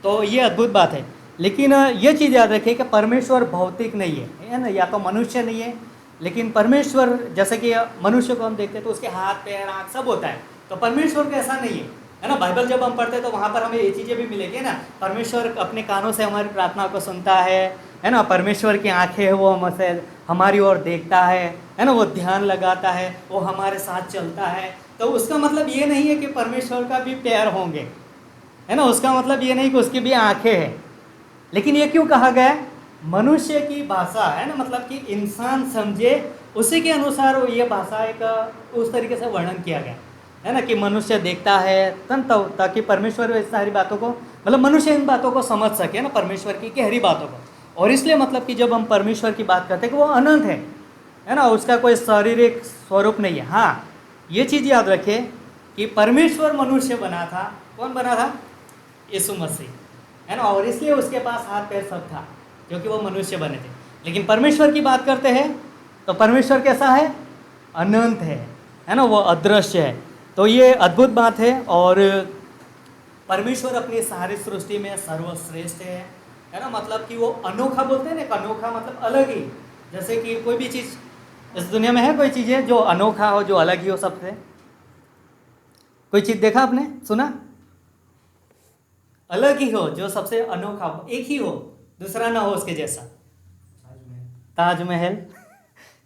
तो ये अद्भुत बात है। लेकिन ये चीज़ याद रखिए कि परमेश्वर भौतिक नहीं है ना, या तो मनुष्य नहीं है। लेकिन परमेश्वर, जैसे कि मनुष्य को हम देखते हैं तो उसके हाथ पैर आँख सब होता है, तो परमेश्वर का ऐसा नहीं है ना। बाइबल जब हम पढ़ते हैं तो वहाँ पर हमें ये चीज़ें भी मिलेगी ना। परमेश्वर अपने कानों से हमारी प्रार्थना को सुनता है ना। परमेश्वर की आंखें हैं, वो हमसे हमारी ओर देखता है ना। वो ध्यान लगाता है, वो हमारे साथ चलता है। तो उसका मतलब ये नहीं है कि परमेश्वर का भी पैर होंगे, है ना। उसका मतलब ये नहीं कि उसकी भी आंखें हैं। लेकिन ये क्यों कहा गया? मनुष्य की भाषा है ना, मतलब कि इंसान समझे उसी के अनुसार वो ये भाषा एक उस तरीके से वर्णन किया गया है ना, कि मनुष्य देखता है ताकि परमेश्वर इस सारी बातों को, मतलब मनुष्य इन बातों को समझ सके ना, परमेश्वर की गहरी बातों को। और इसलिए मतलब कि जब हम परमेश्वर की बात करते हैं कि वो अनंत है ना, उसका कोई शारीरिक स्वरूप नहीं है। हाँ, ये चीज़ याद रखें कि परमेश्वर मनुष्य बना था। कौन बना था? यीशु मसीह, है ना। और इसलिए उसके पास हाथ पैर सब था, क्योंकि वो मनुष्य बने थे। लेकिन परमेश्वर की बात करते हैं तो परमेश्वर कैसा है? अनंत है ना, वो अदृश्य है। तो ये अद्भुत बात है। और परमेश्वर अपनी सारी सृष्टि में सर्वश्रेष्ठ है ना, मतलब कि वो अनोखा, बोलते हैं ना, अनोखा मतलब अलग ही। जैसे कि कोई भी चीज़ इस दुनिया में है, कोई चीज़ें जो अनोखा हो, जो अलग ही हो सबसे। कोई चीज़ देखा आपने, सुना? अलग ही हो, जो सबसे अनोखा हो, एक ही हो, दूसरा ना हो उसके जैसा। ताजमहल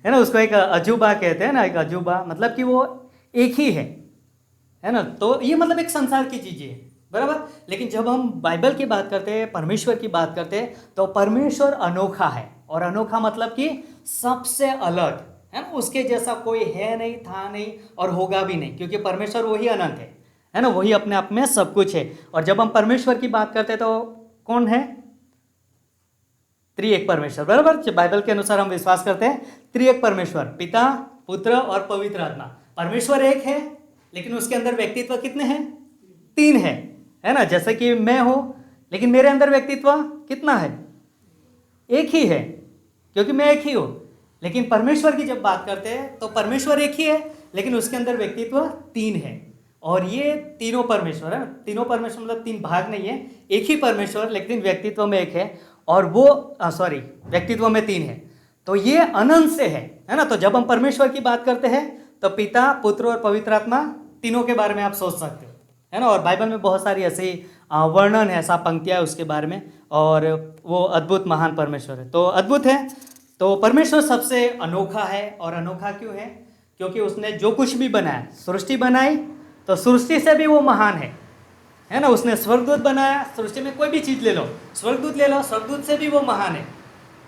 है ना, उसको एक अजूबा कहते हैं ना, एक अजूबा, मतलब कि वो एक ही है ना। तो ये मतलब एक संसार की चीज़ें है, बराबर। लेकिन जब हम बाइबल की बात करते हैं, परमेश्वर की बात करते हैं, तो परमेश्वर अनोखा है। और अनोखा मतलब कि सबसे अलग है ना, उसके जैसा कोई है नहीं, था नहीं और होगा भी नहीं, क्योंकि परमेश्वर वही अनंत है ना, वही अपने आप में सब कुछ है। और जब हम परमेश्वर की बात करते हैं तो कौन है? त्रिएक परमेश्वर, बराबर। बाइबल के अनुसार हम विश्वास करते हैं त्रिएक परमेश्वर, पिता, पुत्र और पवित्र आत्मा। परमेश्वर एक है, लेकिन उसके अंदर व्यक्तित्व कितने हैं? 3 है ना। जैसे कि मैं हूं, लेकिन मेरे अंदर व्यक्तित्व कितना है? एक ही है, क्योंकि मैं एक ही हूँ। लेकिन परमेश्वर की जब बात करते हैं तो परमेश्वर एक ही है, लेकिन उसके अंदर व्यक्तित्व तीन है। और ये तीनों परमेश्वर है, तीनों परमेश्वर मतलब तीन भाग नहीं है, एक ही परमेश्वर लेकिन व्यक्तित्व में एक है। और वो व्यक्तित्व में तीन है, तो ये अनंत से है ना। तो जब हम परमेश्वर की बात करते हैं तो पिता, पुत्र और पवित्र आत्मा तीनों के बारे में आप सोच सकते हो, है ना। और बाइबल में बहुत सारी ऐसी वर्णन है, ऐसा पंक्तियाँ है उसके बारे में, और वो अद्भुत महान परमेश्वर है। तो अद्भुत है, तो परमेश्वर सबसे अनोखा है। और अनोखा क्यों है? क्योंकि उसने जो कुछ भी बनाया, सृष्टि बनाई तो सृष्टि से भी वो महान है ना। उसने स्वर्गदूत बनाया, सृष्टि में कोई भी चीज़ ले लो, स्वर्गदूत ले लो, स्वर्गदूत से भी वो महान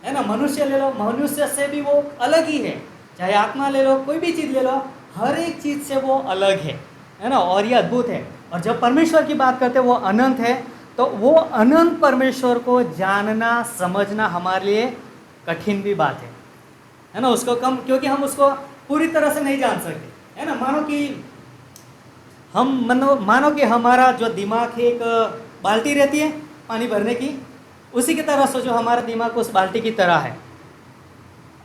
है ना। मनुष्य ले लो, मनुष्य से भी वो अलग ही है। चाहे आत्मा ले लो, कोई भी चीज़ ले लो, हर एक चीज़ से वो अलग है ना। और ये अद्भुत है। और जब परमेश्वर की बात करते हैं वो अनंत है, तो वो अनंत परमेश्वर को जानना, समझना हमारे लिए कठिन भी बात है ना। उसको कम, क्योंकि हम उसको पूरी तरह से नहीं जान सकते, है ना। मानो कि हमारा जो दिमाग है, एक बाल्टी रहती है पानी भरने की, उसी की तरह सोचो, हमारा दिमाग उस बाल्टी की तरह है।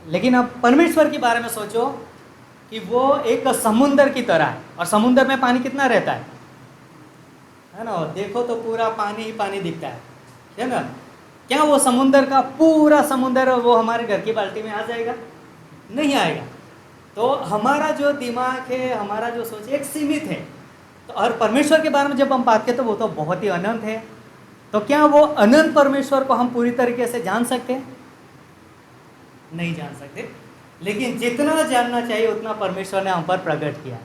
लेकिन अब परमेश्वर के बारे में सोचो कि वो एक समुंदर की तरह है। और समुंदर में पानी कितना रहता है ना। देखो तो पूरा पानी ही पानी दिखता है ना। क्या वो समुंदर का पूरा समुंदर वो हमारे घर की बाल्टी में आ जाएगा? नहीं आएगा। तो हमारा जो दिमाग है, हमारा जो सोच एक सीमित है। तो और परमेश्वर के बारे में जब हम बात करते हैं, वो तो बहुत ही अनंत है। तो क्या वो अनंत परमेश्वर को हम पूरी तरीके से जान सकते हैं? नहीं जान सकते। लेकिन जितना जानना चाहिए उतना परमेश्वर ने हम पर प्रकट किया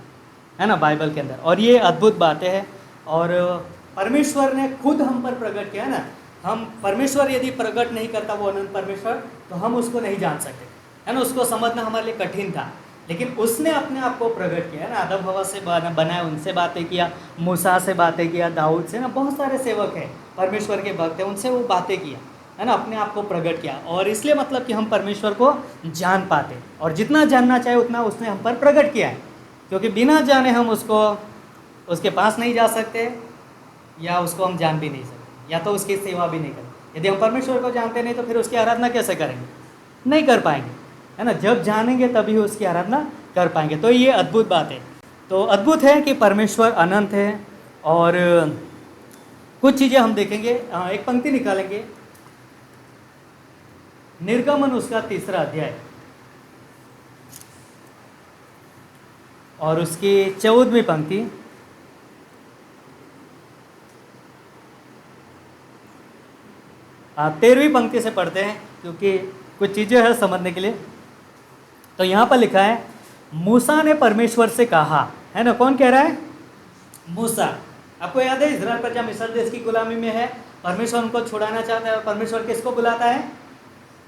है ना, बाइबल के अंदर। और ये अद्भुत बातें हैं। और परमेश्वर ने खुद हम पर प्रकट किया है ना। हम, परमेश्वर यदि प्रकट नहीं करता वो अनंत परमेश्वर, तो हम उसको नहीं जान सकते, है ना। उसको समझना हमारे लिए कठिन था। लेकिन उसने अपने आप को प्रकट किया है ना। आदम हवा से बनाया, उनसे बातें किया, मूसा से बातें किया, दाऊद से ना, बहुत सारे सेवक हैं, परमेश्वर के भक्त हैं, उनसे वो बातें किया है ना, अपने आप को प्रकट किया। और इसलिए मतलब कि हम परमेश्वर को जान पाते, और जितना जानना चाहे उतना उसने हम पर प्रकट किया है। क्योंकि बिना जाने हम उसके पास नहीं जा सकते, या उसको हम जान भी नहीं सकते, या तो उसकी सेवा भी नहीं करते। यदि हम परमेश्वर को जानते नहीं तो फिर उसकी आराधना कैसे करेंगे? नहीं कर पाएंगे, है ना। जब जानेंगे तभी उसकी आराधना कर पाएंगे। तो ये अद्भुत बात है। तो अद्भुत है कि परमेश्वर अनंत है। और कुछ चीज़ें हम देखेंगे, एक पंक्ति निकालेंगे, निर्गमन उसका 3 अध्याय और उसकी 14वीं पंक्ति। आप 13वीं पंक्ति से पढ़ते हैं, क्योंकि कुछ चीज़ें हैं समझने के लिए। तो यहाँ पर लिखा है, मूसा ने परमेश्वर से कहा, है ना। कौन कह रहा है? मूसा। आपको याद है, इजराइल प्रजा मिस्र देश की गुलामी में है, परमेश्वर उनको छुड़ाना चाहता है। और परमेश्वर किसको बुलाता है?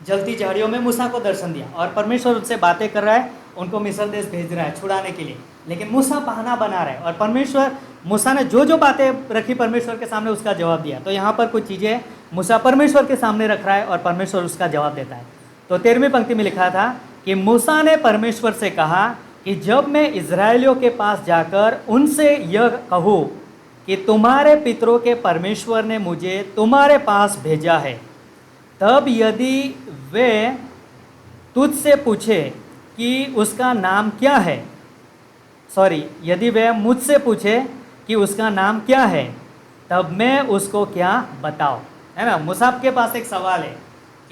जलती झाड़ियों में मूसा को दर्शन दिया, और परमेश्वर उनसे बातें कर रहा है, उनको मिस्र देश भेज रहा है छुड़ाने के लिए। लेकिन मूसा बहाना बना रहा है, और परमेश्वर, मूसा ने जो जो बातें रखी परमेश्वर के सामने उसका जवाब दिया। तो यहाँ पर कुछ चीज़ें मूसा परमेश्वर के सामने रख रहा है और परमेश्वर उसका जवाब देता है। तो 13वीं पंक्ति में लिखा था कि मूसा ने परमेश्वर से कहा कि जब मैं इजराइलियों के पास जाकर उनसे यह कहूँ कि तुम्हारे पितरों के परमेश्वर ने मुझे तुम्हारे पास भेजा है, तब यदि वे तुझसे पूछे कि उसका नाम क्या है, यदि वे मुझसे पूछे कि उसका नाम क्या है, तब मैं उसको क्या बताऊं, है ना। मूसा के पास एक सवाल है,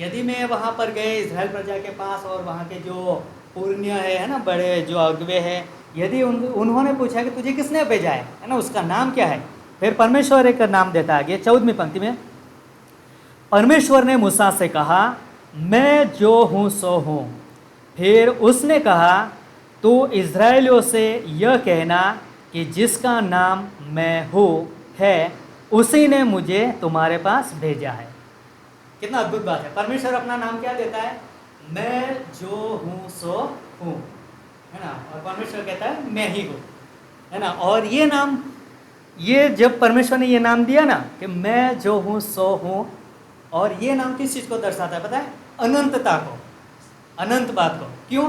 यदि मैं वहाँ पर गए इजराइल प्रजा के पास, और वहाँ के जो पुरनिया है ना, बड़े जो अगुवे हैं, यदि उन्होंने पूछा कि तुझे किसने भेजा है ना, उसका नाम क्या है, फिर परमेश्वर एक नाम देता है। आगे 14वीं पंक्ति में, परमेश्वर ने मूसा से कहा, मैं जो हूँ सो हूँ। फिर उसने कहा, तू इजराइलियों से यह कहना कि जिसका नाम मैं हूँ है, उसी ने मुझे तुम्हारे पास भेजा है। कितना अद्भुत बात है। परमेश्वर अपना नाम क्या देता है? मैं जो हूँ सो हूँ, है ना। और परमेश्वर कहता है मैं ही हूँ, है ना। और ये नाम, ये जब परमेश्वर ने ये नाम दिया ना कि मैं जो हूँ सो हूँ, और ये नाम किस चीज़ को दर्शाता है पता है? अनंतता को, अनंत बात को। क्यों?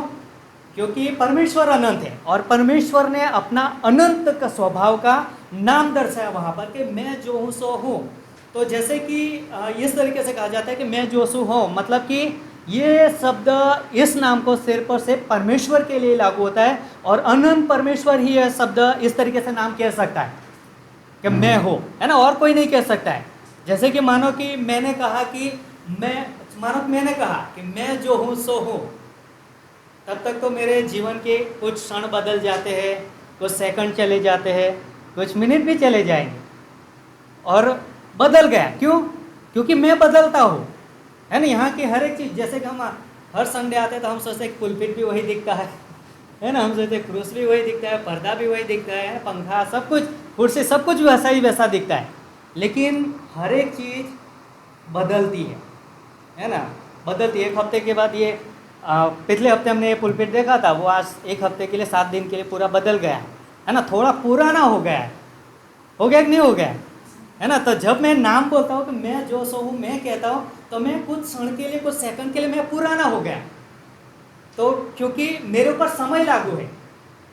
क्योंकि परमेश्वर अनंत है, और परमेश्वर ने अपना अनंत का स्वभाव का नाम दर्शाया वहाँ पर कि मैं जो हूँ सो हूँ। तो जैसे कि इस तरीके से कहा जाता है कि मैं जोशु हूँ, मतलब कि ये शब्द इस नाम को सिर्फ और सिर्फ परमेश्वर के लिए लागू होता है, और अनंत परमेश्वर ही यह शब्द इस तरीके से नाम कह सकता है कि मैं हूँ, है ना, और कोई नहीं कह सकता है। जैसे कि मानो कि मैंने कहा कि मैंने कहा कि मैं जो हूँ सो हूँ, तब तक तो मेरे जीवन के कुछ क्षण बदल जाते हैं, कुछ सेकंड चले जाते हैं, कुछ मिनट भी चले जाएंगे, और बदल गया। क्यों? क्योंकि मैं बदलता हूँ, है ना। यहाँ की हर एक चीज़, जैसे कि हम हर संडे आते हैं तो हम सोचते हैं पुलपिट भी वही दिखता है ना, हम सोचते हैं क्रूस भी वही दिखता है, पर्दा भी वही दिखता है, पंखा, सब कुछ, कुर्सी, सब कुछ वैसा ही वैसा दिखता है। लेकिन हर एक चीज़ बदलती है ना, बदलती है। एक हफ्ते के बाद ये पिछले हफ्ते हमने ये पुलपिट देखा था, वो आज एक हफ्ते के लिए 7 दिन के लिए पूरा बदल गया है ना, थोड़ा पुराना हो गया है। हो गया कि नहीं हो गया, है ना। तो जब मैं नाम बोलता हूँ कि मैं जो सो हूँ, मैं कहता हूँ, तो मैं कुछ क्षण के लिए, कुछ सेकंड के लिए मैं पुराना हो गया। तो क्योंकि मेरे ऊपर समय लागू है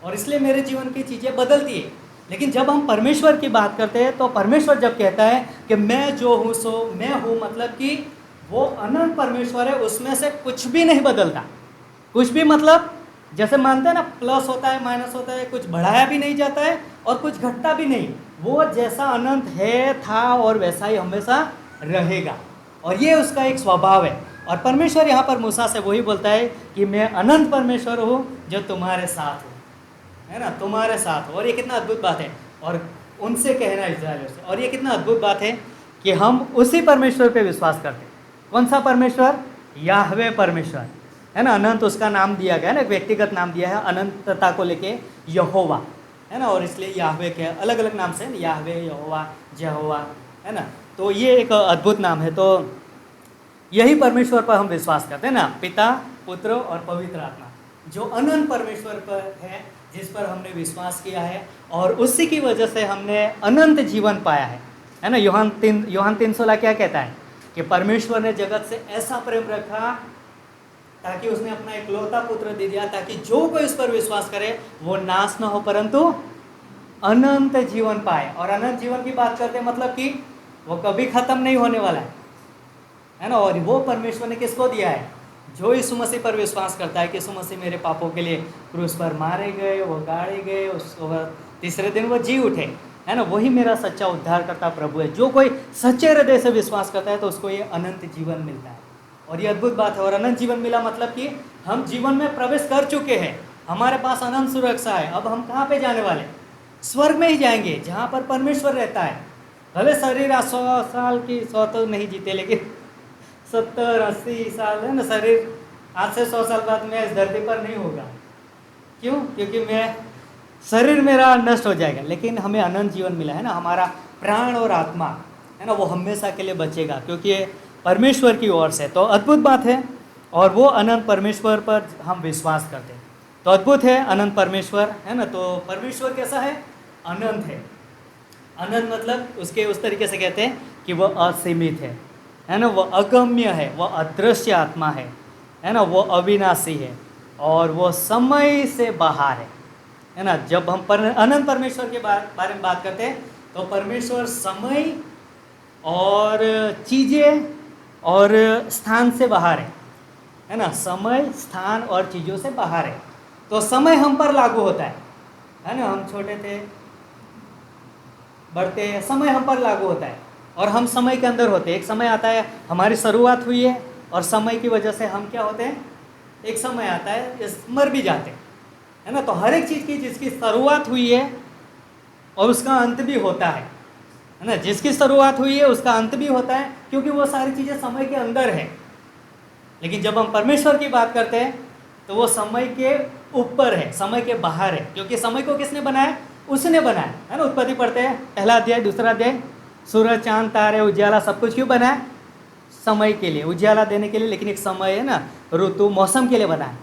और इसलिए मेरे जीवन की चीज़ें बदलती है। लेकिन जब हम परमेश्वर की बात करते हैं तो परमेश्वर जब कहता है कि मैं जो हूँ सो मैं हूँ, मतलब कि वो अनंत परमेश्वर है, उसमें से कुछ भी नहीं बदलता। कुछ भी मतलब जैसे मानते हैं ना, प्लस होता है, माइनस होता है, कुछ बढ़ाया भी नहीं जाता है और कुछ घटता भी नहीं। वो जैसा अनंत है, था और वैसा ही हमेशा रहेगा, और ये उसका एक स्वभाव है। और परमेश्वर यहाँ पर मूसा से वही बोलता है कि मैं अनंत परमेश्वर हूँ जो तुम्हारे साथ हूँ, है ना, तुम्हारे साथ हो। और ये कितना अद्भुत बात है, और उनसे कहना इस्राएलियों से, और ये कितना अद्भुत बात है कि हम उसी परमेश्वर पे विश्वास करते हैं। कौन सा परमेश्वर? याहवे परमेश्वर, है ना। अनंत उसका नाम दिया गया है ना, एक व्यक्तिगत नाम दिया है अनंतता को लेके, यहोवा, है ना। और इसलिए याहवे के अलग अलग नाम से, याहवे, यहोवा, जेहोवा, है ना। तो ये एक अद्भुत नाम है। तो यही परमेश्वर पर हम विश्वास करते हैं ना, पिता, पुत्र और पवित्र आत्मा, जो अनंत परमेश्वर पर है, जिस पर हमने विश्वास किया है, और उसी की वजह से हमने अनंत जीवन पाया है ना। यूहन्ना 3:16 क्या कहता है कि परमेश्वर ने जगत से ऐसा प्रेम रखा ताकि उसने अपना इकलौता पुत्र दे दिया, ताकि जो कोई इस पर विश्वास करे वो नाश न हो परंतु अनंत जीवन पाए। और अनंत जीवन की बात करते हैं मतलब कि वो कभी खत्म नहीं होने वाला है ना। और वो परमेश्वर ने किसको दिया है? जो यीशु मसीह पर विश्वास करता है कि यीशु मसीह मेरे पापों के लिए क्रूस पर मारे गए, वो गाड़े गए, उसको तीसरे दिन वो जी उठे, है ना, वही मेरा सच्चा उद्धारकर्ता प्रभु है। जो कोई सच्चे हृदय से विश्वास करता है तो उसको ये अनंत जीवन मिलता है। और ये अद्भुत बात है। और अनंत जीवन मिला मतलब कि हम जीवन में प्रवेश कर चुके हैं, हमारे पास अनंत सुरक्षा है। अब हम कहाँ पे जाने वाले? स्वर्ग में ही जाएंगे, जहाँ पर परमेश्वर रहता है। भले शरीर 100 साल की 100 तो नहीं जीते, लेकिन 70-80 साल है ना शरीर, आज से 100 साल बाद मैं इस धरती पर नहीं होगा। क्यों? क्योंकि मैं शरीर मेरा नष्ट हो जाएगा, लेकिन हमें अनंत जीवन मिला है ना। हमारा प्राण और आत्मा है ना, वो हमेशा के लिए बचेगा, क्योंकि ये परमेश्वर की ओर से। तो अद्भुत बात है, और वो अनंत परमेश्वर पर हम विश्वास करते हैं। तो अद्भुत है अनंत परमेश्वर, है ना। तो परमेश्वर कैसा है? अनंत है। अनंत मतलब उसके उस तरीके से कहते हैं कि वो असीमित है ना, वो अगम्य है, वो अदृश्य आत्मा है ना, वो अविनाशी है, और वो समय से बाहर है ना। जब हम अनंत परमेश्वर के बारे में बात करते हैं तो परमेश्वर समय और चीज़ें और स्थान से बाहर है ना। समय, स्थान और चीज़ों से बाहर है। तो समय हम पर लागू होता है ना। हम छोटे थे, बढ़ते हैं, समय हम पर लागू होता है, और हम समय के अंदर होते हैं। एक समय आता है, हमारी शुरुआत हुई है, और समय की वजह से हम क्या होते हैं? एक समय आता है मर भी जाते हैं, है ना। तो हर एक चीज़ की जिसकी शुरुआत हुई है और उसका अंत भी होता है ना। जिसकी शुरुआत हुई है उसका अंत भी होता है, क्योंकि वो सारी चीज़ें समय के अंदर है। लेकिन जब हम परमेश्वर की बात करते हैं तो वो समय के ऊपर है, समय के बाहर है, क्योंकि समय को किसने बनाया? उसने बनाया, है ना। उत्पत्ति पढ़ते हैं, पहला अध्याय, दूसरा अध्याय, सूरज, चांद, तारे, उजाला, सब कुछ क्यों बनाया? समय के लिए, उजाला देने के लिए, लेकिन एक समय है ना, ऋतु, मौसम के लिए बनाया।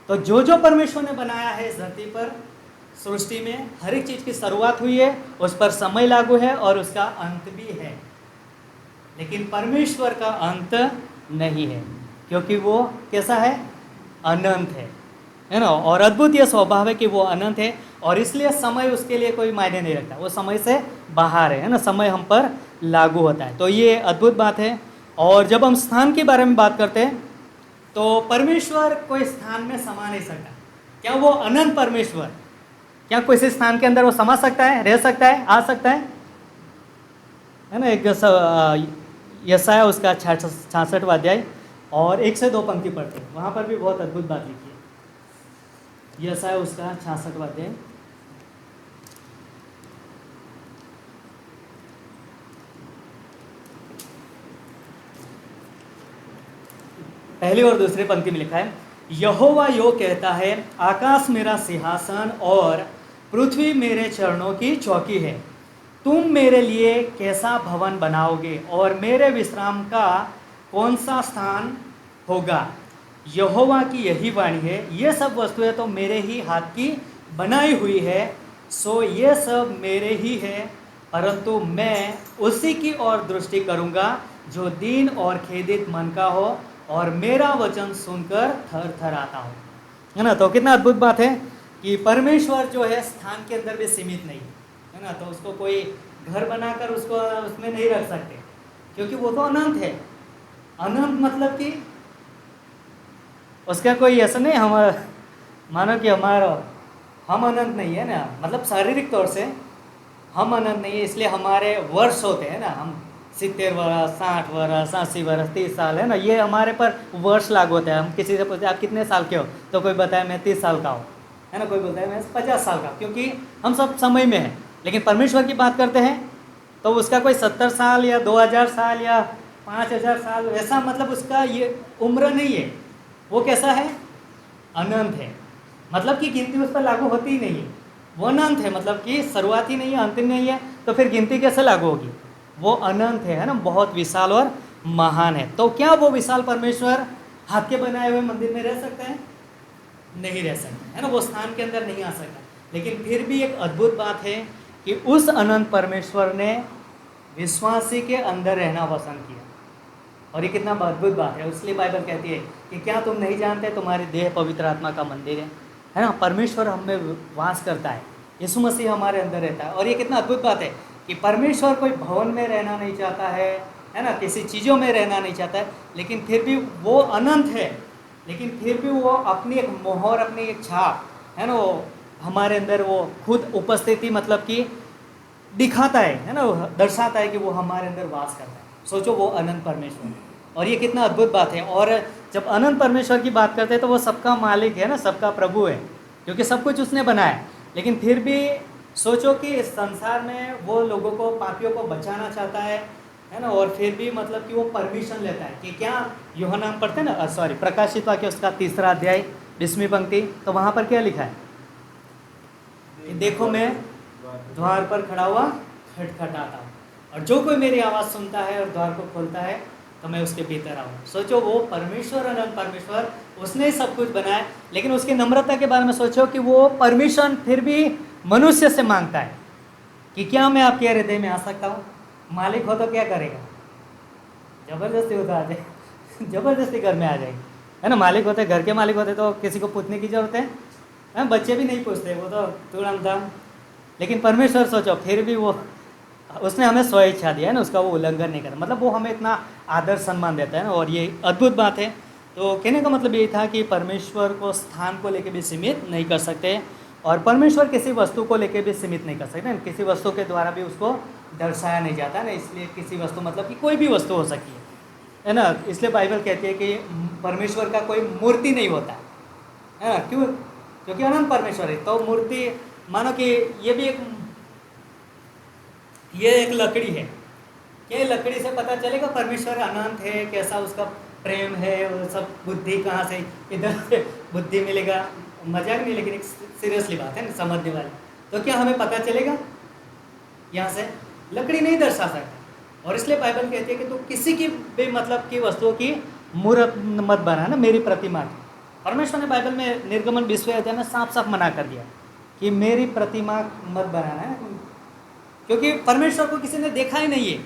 तो जो जो परमेश्वर ने बनाया है इस धरती पर, सृष्टि में, हर एक चीज़ की शुरुआत हुई है, उस पर समय लागू है और उसका अंत भी है। लेकिन परमेश्वर का अंत नहीं है, क्योंकि वो कैसा है? अनंत है ना। और अद्भुत यह स्वभाव है कि वो अनंत है, और इसलिए समय उसके लिए कोई मायने नहीं रखता, वो समय से बाहर है ना। समय हम पर लागू होता है। तो ये अद्भुत बात है। और जब हम स्थान के बारे में बात करते हैं तो परमेश्वर कोई स्थान में समा नहीं सकता। क्या वो अनंत परमेश्वर, क्या कोई से स्थान के अंदर वो समा सकता है, रह सकता है, आ सकता है ना? एक यशाया उसका 66वां अध्याय और 1 से 2 पंक्ति पढ़ते हैं, वहाँ पर भी बहुत अद्भुत बात लिखी है। यशाया उसका 66वां अध्याय पहली और दूसरी पंक्ति में लिखा है, यहोवा यो कहता है, आकाश मेरा सिंहासन और पृथ्वी मेरे चरणों की चौकी है। तुम मेरे लिए कैसा भवन बनाओगे और मेरे विश्राम का कौन सा स्थान होगा? यहोवा की यही वाणी है, ये सब वस्तुएं तो मेरे ही हाथ की बनाई हुई है, सो ये सब मेरे ही है, परंतु मैं उसी की ओर दृष्टि करूँगा जो दीन और खेदित मन का हो और मेरा वचन सुनकर थर थर आता हूँ। है ना? तो कितना अद्भुत बात है कि परमेश्वर जो है स्थान के अंदर भी सीमित नहीं है ना? तो उसको कोई घर बनाकर उसको उसमें नहीं रख सकते, क्योंकि वो तो अनंत है। अनंत मतलब कि उसका कोई ऐसा नहीं, हम मानो कि हम अनंत नहीं है ना, मतलब शारीरिक तौर से हम अनंत नहीं है, इसलिए हमारे वर्ष होते हैं ना, हम 70 वर्ष, 60 वर्ष, 80 वर्ष, 30 साल, है ना, ये हमारे पर वर्ष लागू होता है। हम किसी से पूछते हैं आप कितने साल के हो, तो कोई बताए मैं 30 साल का हूँ, है ना, कोई बोलता है मैं 50 साल का, क्योंकि हम सब समय में हैं। लेकिन परमेश्वर की बात करते हैं तो उसका कोई 70 साल या 2000 साल या 5000 साल, ऐसा मतलब उसका ये उम्र नहीं है। वो कैसा है? अनंत है, मतलब कि गिनती उस पर लागू होती ही नहीं है। वो अनंत है, मतलब कि शुरुआत ही नहीं है, अंतिम नहीं है, तो फिर गिनती कैसे लागू होगी? वो अनंत है ना, बहुत विशाल और महान है। तो क्या वो विशाल परमेश्वर हाथ के बनाए हुए मंदिर में रह सकता है? नहीं रह सकता, है ना, वो स्थान के अंदर नहीं आ सकता। लेकिन फिर भी एक अद्भुत बात है कि उस अनंत परमेश्वर ने विश्वासी के अंदर रहना पसंद किया। और ये कितना अद्भुत बात है। इसलिए बाइबल कहती है कि क्या तुम नहीं जानते तुम्हारी देह पवित्र आत्मा का मंदिर है ना? परमेश्वर हम में वास करता है, यीशु मसीह हमारे अंदर रहता है। और ये कितना अद्भुत बात है कि परमेश्वर कोई भवन में रहना नहीं चाहता है ना, किसी चीज़ों में रहना नहीं चाहता है, लेकिन फिर भी वो अनंत है, लेकिन फिर भी वो अपनी एक मोहर, अपनी एक छाप, है ना, वो हमारे अंदर वो खुद उपस्थिति मतलब कि दिखाता है ना, दर्शाता है कि वो हमारे अंदर वास करता है। सोचो, वो अनंत परमेश्वर, और ये कितना अद्भुत बात है। और जब अनंत परमेश्वर की बात करते हैं तो वो सबका मालिक है ना, सबका प्रभु है, क्योंकि सब कुछ उसने बनाया। लेकिन फिर भी सोचो कि इस संसार में वो लोगों को, पापियों को बचाना चाहता है ना, और फिर भी मतलब कि वो परमिशन लेता है कि क्या यूहन्ना हम पढ़ते हैं ना, सॉरी, प्रकाशित वाक्य उसका 3रा अध्याय 20वीं पंक्ति, तो वहाँ पर क्या लिखा है कि देखो मैं द्वार पर खड़ा हुआ खटखटाता हूँ, और जो कोई मेरी आवाज़ सुनता है और द्वार को खोलता है तो मैं उसके भीतर आऊँ। सोचो, वो परमेश्वर, अनंत परमेश्वर, उसने ही सब कुछ बनाया। लेकिन उसकी नम्रता के बारे में सोचो कि वो परमिशन फिर भी मनुष्य से मांगता है कि क्या मैं आपके हृदय में आ सकता हूँ? मालिक हो तो क्या करेगा? जबरदस्ती हो तो आ जाए जबरदस्ती घर में आ जाएगी, है ना। मालिक होते, घर के मालिक होते तो किसी को पूछने की जरूरत है, बच्चे भी नहीं पूछते, वो तो तुरंत दम। लेकिन परमेश्वर सोचो, फिर भी वो, उसने हमें स्वेच्छा दिया है ना, उसका वो उल्लंघन नहीं करता, मतलब वो हमें इतना आदर सम्मान देता है ना, और ये अद्भुत बात है। तो कहने का मतलब यही था कि परमेश्वर को स्थान को लेके भी सीमित नहीं कर सकते, और परमेश्वर किसी वस्तु को लेके भी सीमित नहीं कर सकते, किसी वस्तु के द्वारा भी उसको दर्शाया नहीं जाता ना। इसलिए किसी वस्तु मतलब कि कोई भी वस्तु हो सकती है ना। इसलिए बाइबल कहती है कि परमेश्वर का कोई मूर्ति नहीं होता है ना। क्यों? क्योंकि अनंत परमेश्वर है। तो मूर्ति, मानो कि ये एक लकड़ी है, क्या लकड़ी से पता चलेगा परमेश्वर अनंत है, कैसा उसका प्रेम है, वो सब बुद्धि कहाँ से इधर से बुद्धि मिलेगा? मजाक नहीं, लेकिन एक सीरियसली बात है ना, समझने वाली। तो क्या हमें पता चलेगा यहाँ से? लकड़ी नहीं दर्शा सकता। और इसलिए बाइबल कहती है कि तू किसी की भी मतलब की वस्तुओं की मूर्त मत बना ना, मेरी प्रतिमा की। परमेश्वर ने बाइबल में निर्गमन 20वें अध्याय में साफ साफ मना कर दिया कि मेरी प्रतिमा मत बनाना है, क्योंकि परमेश्वर को किसी ने देखा ही नहीं है,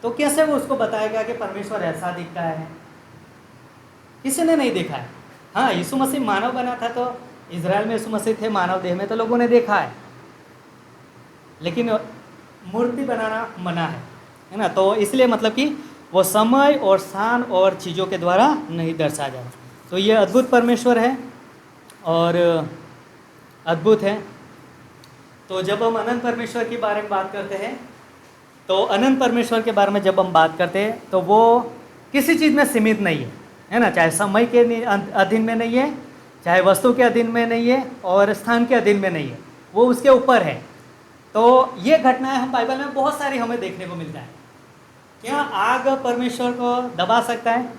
तो कैसे वो उसको बताएगा कि परमेश्वर ऐसा दिखता है? किसी ने नहीं देखा है। हाँ, यीशु मसीह मानव बना था, तो इजराइल में यीशु मसीह थे मानव देह में, तो लोगों ने देखा है, लेकिन मूर्ति बनाना मना है। है ना। तो इसलिए मतलब कि वो समय और स्थान और चीज़ों के द्वारा नहीं दर्शाया जाता। तो ये अद्भुत परमेश्वर है और अद्भुत है। तो जब हम अनंत परमेश्वर के बारे में बात करते हैं, तो अनंत परमेश्वर के बारे में जब हम बात करते हैं तो वो किसी चीज़ में सीमित नहीं है ना। चाहे समय के अधीन में नहीं है, चाहे वस्तु के अधीन में नहीं है और स्थान के अधीन में नहीं है, वो उसके ऊपर है। तो ये घटनाएं हम बाइबल में बहुत सारी हमें देखने को मिलता है। क्या आग परमेश्वर को दबा सकता है?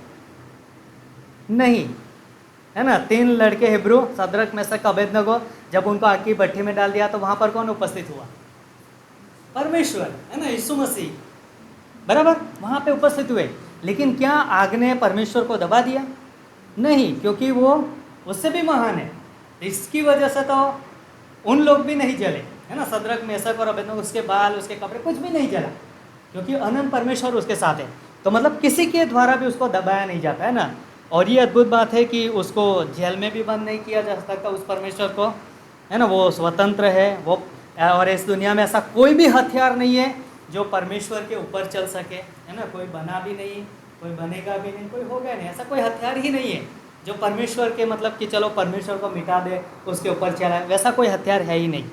नहीं, है ना। 3 लड़के हिब्रू, सदरक मेशक अबेदनगो, जब उनको आग की भट्टी में डाल दिया तो वहां पर कौन उपस्थित हुआ? परमेश्वर, है ना, यीशु मसीह, बराबर वहां पे उपस्थित हुए। लेकिन क्या आग ने परमेश्वर को दबा दिया? नहीं, क्योंकि वो उससे भी महान है। इसकी वजह से तो उन लोग भी नहीं जले, है ना। सदरक मेशक और अबेदनगो, उसके बाल, उसके कपड़े, कुछ भी नहीं जला, क्योंकि अनंत परमेश्वर उसके साथ है। तो मतलब किसी के द्वारा भी उसको दबाया नहीं जाता, है ना। और ये अद्भुत बात है कि उसको जेल में भी बंद नहीं किया जा सकता उस परमेश्वर को, है ना। वो स्वतंत्र है वो, और इस दुनिया में ऐसा कोई भी हथियार नहीं है जो परमेश्वर के ऊपर चल सके, है ना। कोई बना भी नहीं, कोई बनेगा भी नहीं, कोई होगा नहीं, ऐसा कोई हथियार ही नहीं है जो परमेश्वर के मतलब कि चलो परमेश्वर को मिटा दे, उसके ऊपर चलाए, वैसा कोई हथियार है ही नहीं,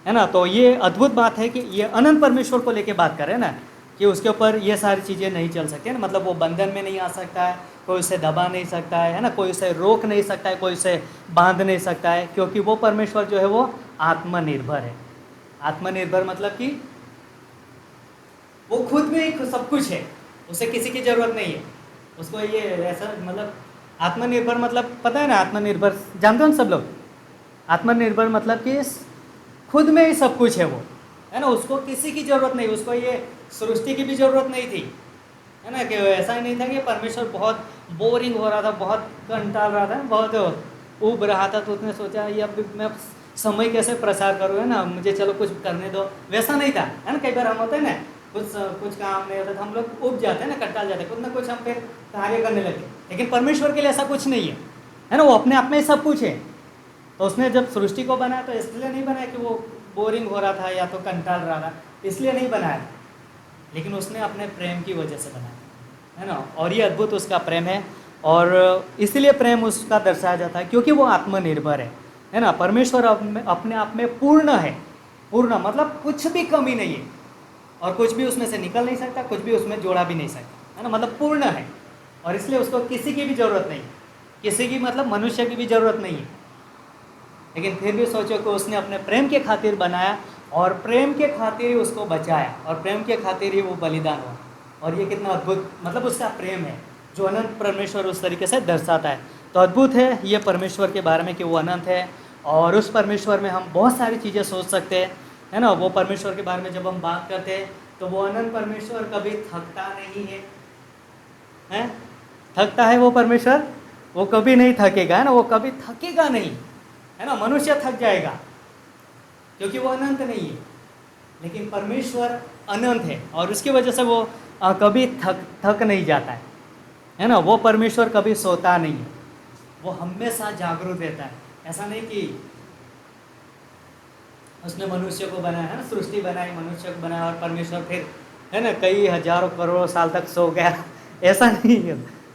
है ना। तो ये अद्भुत बात है कि ये अनंत परमेश्वर को लेके बात करें ना, कि उसके ऊपर ये सारी चीज़ें नहीं चल सकती, ना। मतलब वो बंधन में नहीं आ सकता है, कोई उसे दबा नहीं सकता है ना, कोई उसे रोक नहीं सकता है, कोई उसे बांध नहीं सकता है, क्योंकि वो परमेश्वर जो है वो आत्मनिर्भर है। आत्मनिर्भर मतलब कि वो खुद में ही सब कुछ है, उसे किसी की ज़रूरत नहीं है। उसको ये ऐसा मतलब आत्मनिर्भर मतलब पता है ना, आत्मनिर्भर जानते हो ना सब लोग। आत्मनिर्भर मतलब कि खुद में ही सब कुछ है वो, है ना। उसको किसी की ज़रूरत नहीं, उसको ये सृष्टि की भी ज़रूरत नहीं थी, है ना। कि ऐसा ही नहीं था कि परमेश्वर बहुत बोरिंग हो रहा था, बहुत कंटाल रहा था, बहुत उब रहा था, तो उसने सोचा ये अब मैं समय कैसे प्रसार करूँ, है ना, मुझे चलो कुछ करने दो, वैसा नहीं था, है ना। कई बार हम होते हैं ना, कुछ काम नहीं होता तो हम लोग उब जाते हैं ना, कंटाल जाते हैं, कुछ ना कुछ हम फिर कार्य करने लगे। लेकिन परमेश्वर के लिए ऐसा कुछ नहीं है ना। वो अपने आप में सब कुछ है। तो उसने जब सृष्टि को बनाया तो इसलिए नहीं बनाया कि वो बोरिंग हो रहा था या तो कंटाल रहा था, इसलिए नहीं बनाया, लेकिन उसने अपने प्रेम की वजह से बनाया, है ना। और ये अद्भुत उसका प्रेम है, और इसलिए प्रेम उसका दर्शाया जाता है क्योंकि वो आत्मनिर्भर है ना। परमेश्वर अपने आप में पूर्ण है, पूर्ण मतलब कुछ भी कमी नहीं है, और कुछ भी उसमें से निकल नहीं सकता, कुछ भी उसमें जोड़ा भी नहीं सकता, है ना। मतलब पूर्ण है, और इसलिए उसको किसी की भी ज़रूरत नहीं, किसी की मतलब मनुष्य की भी ज़रूरत नहीं है। लेकिन फिर भी सोचो कि उसने अपने प्रेम के खातिर बनाया, और प्रेम के खातिर ही उसको बचाया, और प्रेम के खातिर ही वो बलिदान हुआ। और ये कितना अद्भुत मतलब उसका प्रेम है जो अनंत परमेश्वर उस तरीके से दर्शाता है। तो अद्भुत है ये परमेश्वर के बारे में कि वो अनंत है, और उस परमेश्वर में हम बहुत सारी चीज़ें सोच सकते हैं, है ना। वो परमेश्वर के बारे में जब हम बात करते हैं तो वो अनंत परमेश्वर कभी थकता नहीं है, थकता है वो परमेश्वर? वो कभी नहीं थकेगा, है ना। वो कभी थकेगा नहीं, है ना। मनुष्य थक जाएगा क्योंकि वो अनंत नहीं है, लेकिन परमेश्वर अनंत है, और उसकी वजह से वो कभी थक नहीं जाता है ना। वो परमेश्वर कभी सोता नहीं है, वो हमेशा जागरूक रहता है। ऐसा नहीं कि उसने मनुष्य को बनाया, है ना, सृष्टि बनाई, मनुष्य को बनाया, और परमेश्वर फिर, है ना, कई हजारों करोड़ों साल तक सो गया, ऐसा नहीं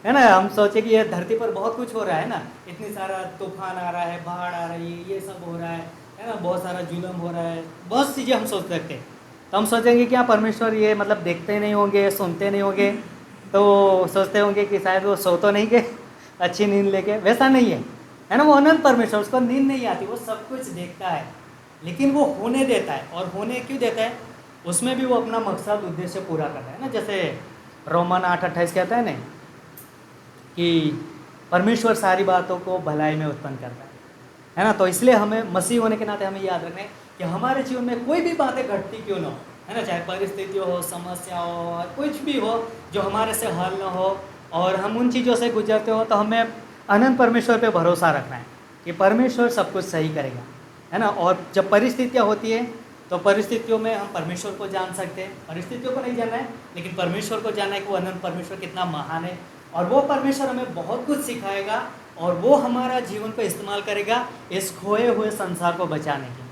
है ना। हम सोचे कि ये धरती पर बहुत कुछ हो रहा है ना, इतनी सारा तूफान आ रहा है, बाढ़ आ रही है, ये सब हो रहा है ना, बहुत सारा जुल्म हो रहा है, बहुत चीज़ें हम सोच सकते हैं। तो हम सोचेंगे क्या परमेश्वर ये मतलब देखते नहीं होंगे, सुनते नहीं होंगे, तो सोचते होंगे कि शायद वो सो तो नहीं गए अच्छी नींद लेके। वैसा नहीं है ना। वो अनंत परमेश्वर, उसको नींद नहीं आती, वो सब कुछ देखता है, लेकिन वो होने देता है। और होने क्यों देता है? उसमें भी वो अपना मकसद उद्देश्य पूरा करता है ना। जैसे रोमन 8:28 कहता है ना कि परमेश्वर सारी बातों को भलाई में उत्पन्न करता है ना। तो इसलिए हमें मसीह होने के नाते हमें याद रखना है कि हमारे जीवन में कोई भी बातें घटती क्यों ना हो, है ना, चाहे परिस्थितियों हो, समस्या हो, कुछ भी हो जो हमारे से हल ना हो, और हम उन चीज़ों से गुजरते हो, तो हमें अनंत परमेश्वर पे भरोसा रखना है कि परमेश्वर सब कुछ सही करेगा, है ना। और जब परिस्थितियाँ होती है तो परिस्थितियों में हम परमेश्वर को जान सकते हैं। परिस्थितियों को नहीं जानना है, लेकिन परमेश्वर को जानना है कि वो अनंत परमेश्वर कितना महान है, और वो परमेश्वर हमें बहुत कुछ सिखाएगा, और वो हमारा जीवन को इस्तेमाल करेगा इस खोए हुए संसार को बचाने के लिए।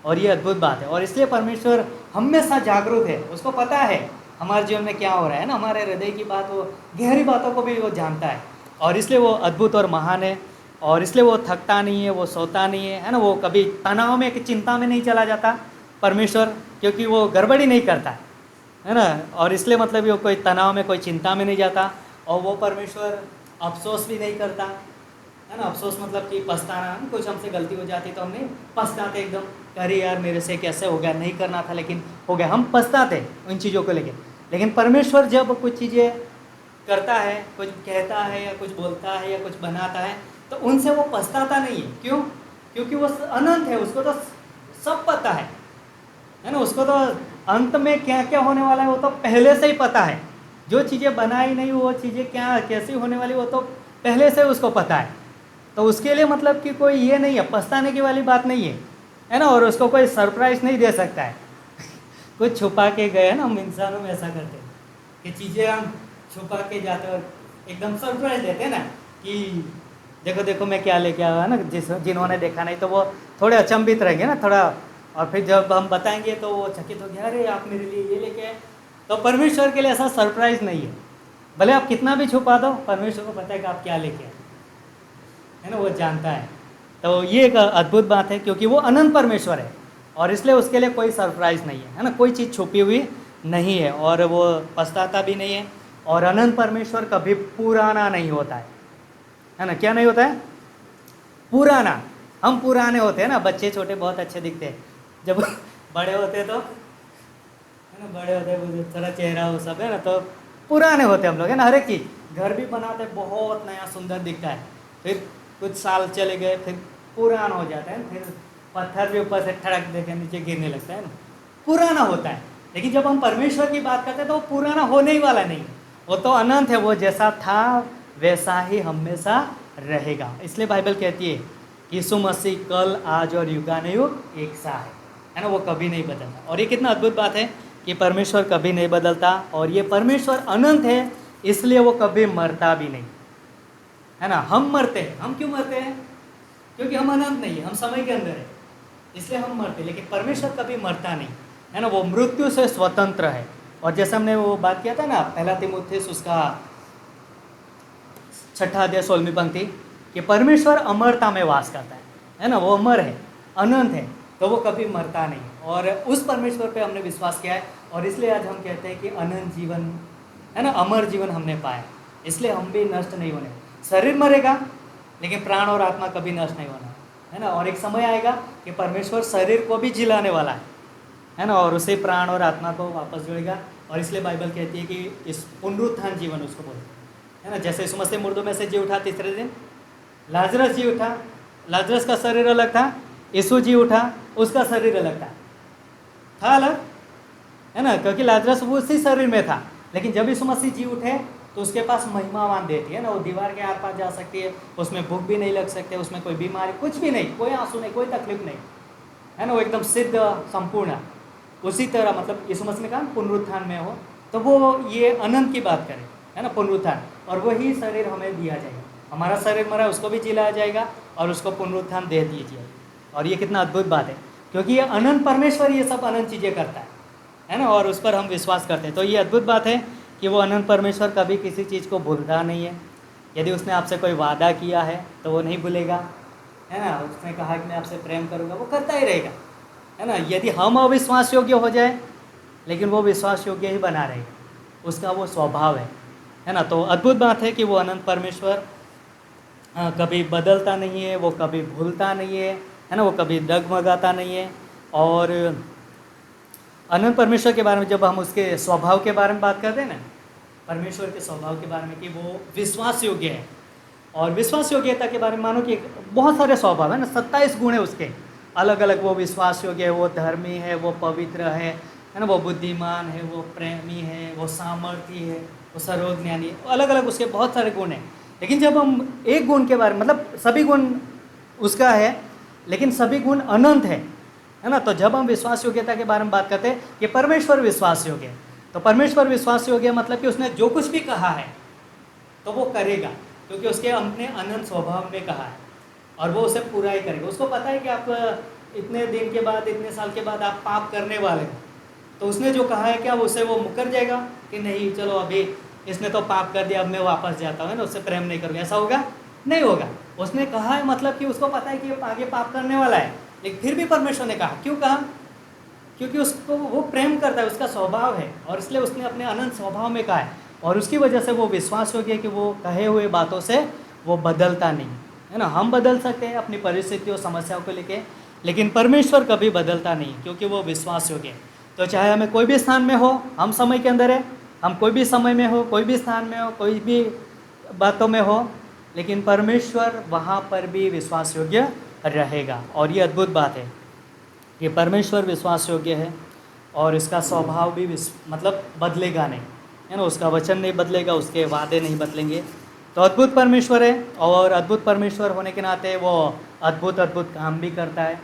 और ये अद्भुत बात है, और इसलिए परमेश्वर हमेशा जागरूक है। उसको पता है हमारे जीवन में क्या हो रहा है ना, हमारे हृदय की बात, वो गहरी बातों को भी वो जानता है, और इसलिए वो अद्भुत और महान है। और इसलिए वो थकता नहीं है, वो सोता नहीं है ना, वो कभी तनाव में कि चिंता में नहीं चला जाता परमेश्वर, क्योंकि वो गड़बड़ी नहीं करता है ना। और इसलिए मतलब वो कोई तनाव में, कोई चिंता में नहीं जाता। और वो परमेश्वर अफसोस भी नहीं करता है ना। अफसोस मतलब कि पछताना, कुछ हमसे गलती हो जाती तो हम नहीं पछताते एकदम, अरे यार मेरे से कैसे हो गया, नहीं करना था लेकिन हो गया, हम पछताते उन चीज़ों को लेके। लेकिन परमेश्वर जब कुछ चीज़ें करता है, कुछ कहता है या कुछ बोलता है या कुछ बनाता है, तो उनसे वो पछताता नहीं है। क्यों? क्योंकि वो अनंत है, उसको तो सब पता है ना। उसको तो अंत में क्या क्या होने वाला है वो तो पहले से ही पता है। जो चीज़ें बनाई नहीं वो चीज़ें क्या कैसी होने वाली वो तो पहले से उसको पता है। तो उसके लिए मतलब कि कोई ये नहीं है, पछताने की वाली बात नहीं है ना। और उसको कोई सरप्राइज़ नहीं दे सकता है कुछ छुपा के गए ना, हम इंसानों में ऐसा करते हैं कि चीज़ें हम छुपा के जाते और एकदम सरप्राइज देते हैं ना, कि देखो देखो मैं क्या लेके आया ना, जिन्होंने देखा नहीं तो वो थोड़े अचंभित रहेंगे ना थोड़ा, और फिर जब हम बताएंगे तो वो चकित हो गया, अरे आप मेरे लिए ये लेके आए। तो परमेश्वर के लिए ऐसा सरप्राइज नहीं है, भले आप कितना भी छुपा दो, परमेश्वर को पता है कि आप क्या लेके आए, है ना, वो जानता है। तो ये एक अद्भुत बात है, क्योंकि वो अनंत परमेश्वर है और इसलिए उसके लिए कोई सरप्राइज नहीं है ना, कोई चीज़ छुपी हुई नहीं है, और वो पछताता भी नहीं है। और अनंत परमेश्वर कभी पुराना नहीं होता है ना। क्या नहीं होता है? पुराना। हम पुराने होते हैं ना, बच्चे छोटे बहुत अच्छे दिखते हैं, जब बड़े होते तो है ना, बड़े होते हैं थोड़ा चेहरा वो सब है ना, तो पुराने होते हम लोग है ना। हर एक चीज़ घर भी बनाते बहुत नया सुंदर दिखता है, फिर कुछ साल चले गए फिर पुराना हो जाता है, फिर पत्थर भी ऊपर से ठड़क देकर नीचे गिरने लगता है ना, पुराना होता है। लेकिन जब हम परमेश्वर की बात करते हैं तो वो पुराना होने ही वाला नहीं, वो तो अनंत है, वो जैसा था वैसा ही हमेशा रहेगा। इसलिए बाइबल कहती है यीशु मसीह कल आज और युगानुयुग एक सा है ना, वो कभी नहीं बदलता। और ये कितना अद्भुत बात है कि परमेश्वर कभी नहीं बदलता, और ये परमेश्वर अनंत है, इसलिए वो कभी मरता भी नहीं है ना। हम मरते हैं, हम क्यों मरते हैं? क्योंकि हम अनंत नहीं है, हम समय के अंदर है, इसलिए हम मरते। लेकिन परमेश्वर कभी मरता नहीं है ना, वो मृत्यु से स्वतंत्र है। और जैसे हमने वो बात किया था ना, पहला तीमुथियुस उसका 6 अध्याय 16वीं पंक्ति, कि परमेश्वर अमरता में वास करता है ना, वो अमर है, अनंत है, तो वो कभी मरता नहीं। और उस परमेश्वर पे हमने विश्वास किया है, और इसलिए आज हम कहते हैं कि अनंत जीवन है ना, अमर जीवन हमने पाया, इसलिए हम भी नष्ट नहीं होने। शरीर मरेगा लेकिन प्राण और आत्मा कभी नष्ट नहीं होना है ना। और एक समय आएगा कि परमेश्वर शरीर को भी जिलाने वाला है ना, और उसे प्राण और आत्मा को वापस जोड़ेगा। और इसलिए बाइबल कहती है कि इस पुनरुत्थान जीवन उसको बोलते हैं ना। जैसे यीशु मसीह मुर्दों में से जी उठा तीसरे दिन, लाजरस जी उठा, लाजरस का शरीर अलग था, यीशु जी उठा, उसका शरीर अलग था अलग है ना, क्योंकि लाजरस वो उसी शरीर में था। लेकिन जब यीशु मसीह जी उठे तो उसके पास महिमावान देती है ना, वो दीवार के आर पार जा सकती है, उसमें भूख भी नहीं लग सकते, उसमें कोई बीमारी कुछ भी नहीं, कोई आंसू नहीं, कोई तकलीफ नहीं है ना, वो एकदम सिद्ध संपूर्ण। उसी तरह मतलब यीशु मसीह ने कहा पुनरुत्थान में हो, तो वो ये अनंत की बात करे है ना, पुनरुत्थान, और वही शरीर हमें दिया जाएगा। हमारा शरीर मरा उसको भी जिलाया जाएगा और उसको पुनरुत्थान दे दीजिए। और ये कितना अद्भुत बात है, क्योंकि ये अनंत परमेश्वर ये सब अनंत चीज़ें करता है ना, और उस पर हम विश्वास करते हैं। तो ये अद्भुत बात है कि वो अनंत परमेश्वर कभी किसी चीज़ को भूलता नहीं है। यदि उसने आपसे कोई वादा किया है तो वो नहीं भूलेगा है ना, उसने कहा कि मैं आपसे प्रेम करूँगा, वो करता ही रहेगा है ना। यदि हम अविश्वास योग्य हो जाए, लेकिन वो विश्वास योग्य ही बना रहेगा, उसका वो स्वभाव है ना। तो अद्भुत बात है कि वो अनंत परमेश्वर कभी बदलता नहीं है, वो कभी भूलता नहीं है ना, वो कभी डगमगाता नहीं है। और अनंत परमेश्वर के बारे में जब हम उसके स्वभाव के बारे में बात करते हैं ना, परमेश्वर के स्वभाव के बारे में कि वो विश्वास योग्य है, और विश्वास योग्यता के बारे में मानो कि बहुत सारे स्वभाव है ना, 27 गुण है उसके अलग अलग। वो विश्वास योग्य है, वो धर्मी है, वो पवित्र है ना, वो बुद्धिमान है, वो प्रेमी है, वो सामर्थी है, वो सर्वज्ञानी, अलग अलग उसके बहुत सारे गुण हैं। लेकिन जब हम एक गुण के बारे में, मतलब सभी गुण उसका है लेकिन सभी गुण अनंत है ना, तो जब हम विश्वास योग्यता के बारे में बात करते हैं कि परमेश्वर विश्वास योग्य है, तो परमेश्वर विश्वास योग्य मतलब कि उसने जो कुछ भी कहा है तो वो करेगा, क्योंकि उसके अपने अनंत स्वभाव में कहा है और वो उसे पूरा ही करेगा। उसको पता है कि आप इतने दिन के बाद, इतने साल के बाद आप पाप करने वाले हो तो उसने जो कहा है क्या उससे वो मुकर जाएगा कि नहीं चलो अभी इसने तो पाप कर दिया, अब मैं वापस जाता हूँ ना, उससे प्रेम नहीं करूँगा, ऐसा होगा? नहीं होगा। उसने कहा है मतलब कि उसको पता है कि ये आगे पाप करने वाला है, लेकिन फिर भी परमेश्वर ने कहा। क्यों कहा? क्योंकि उसको वो प्रेम करता है, उसका स्वभाव है, और इसलिए उसने अपने अनंत स्वभाव में कहा है, और उसकी वजह से वो विश्वास हो गया कि वो कहे हुए बातों से वो बदलता नहीं है ना। हम बदल सकते हैं अपनी परिस्थितियों समस्याओं को लेके, लेकिन परमेश्वर कभी बदलता नहीं, क्योंकि वो विश्वास योग्य है। तो चाहे हमें कोई भी स्थान में हो, हम समय के अंदर है, हम कोई भी समय में हो, कोई भी स्थान में हो, कोई भी बातों में हो, लेकिन परमेश्वर वहाँ पर भी विश्वास योग्य रहेगा। और ये अद्भुत बात है कि परमेश्वर विश्वास योग्य है, और इसका स्वभाव भी मतलब बदलेगा नहीं, है ना। उसका वचन नहीं बदलेगा, उसके वादे नहीं बदलेंगे। तो अद्भुत परमेश्वर है, और अद्भुत परमेश्वर होने के नाते वो अद्भुत अद्भुत काम भी करता है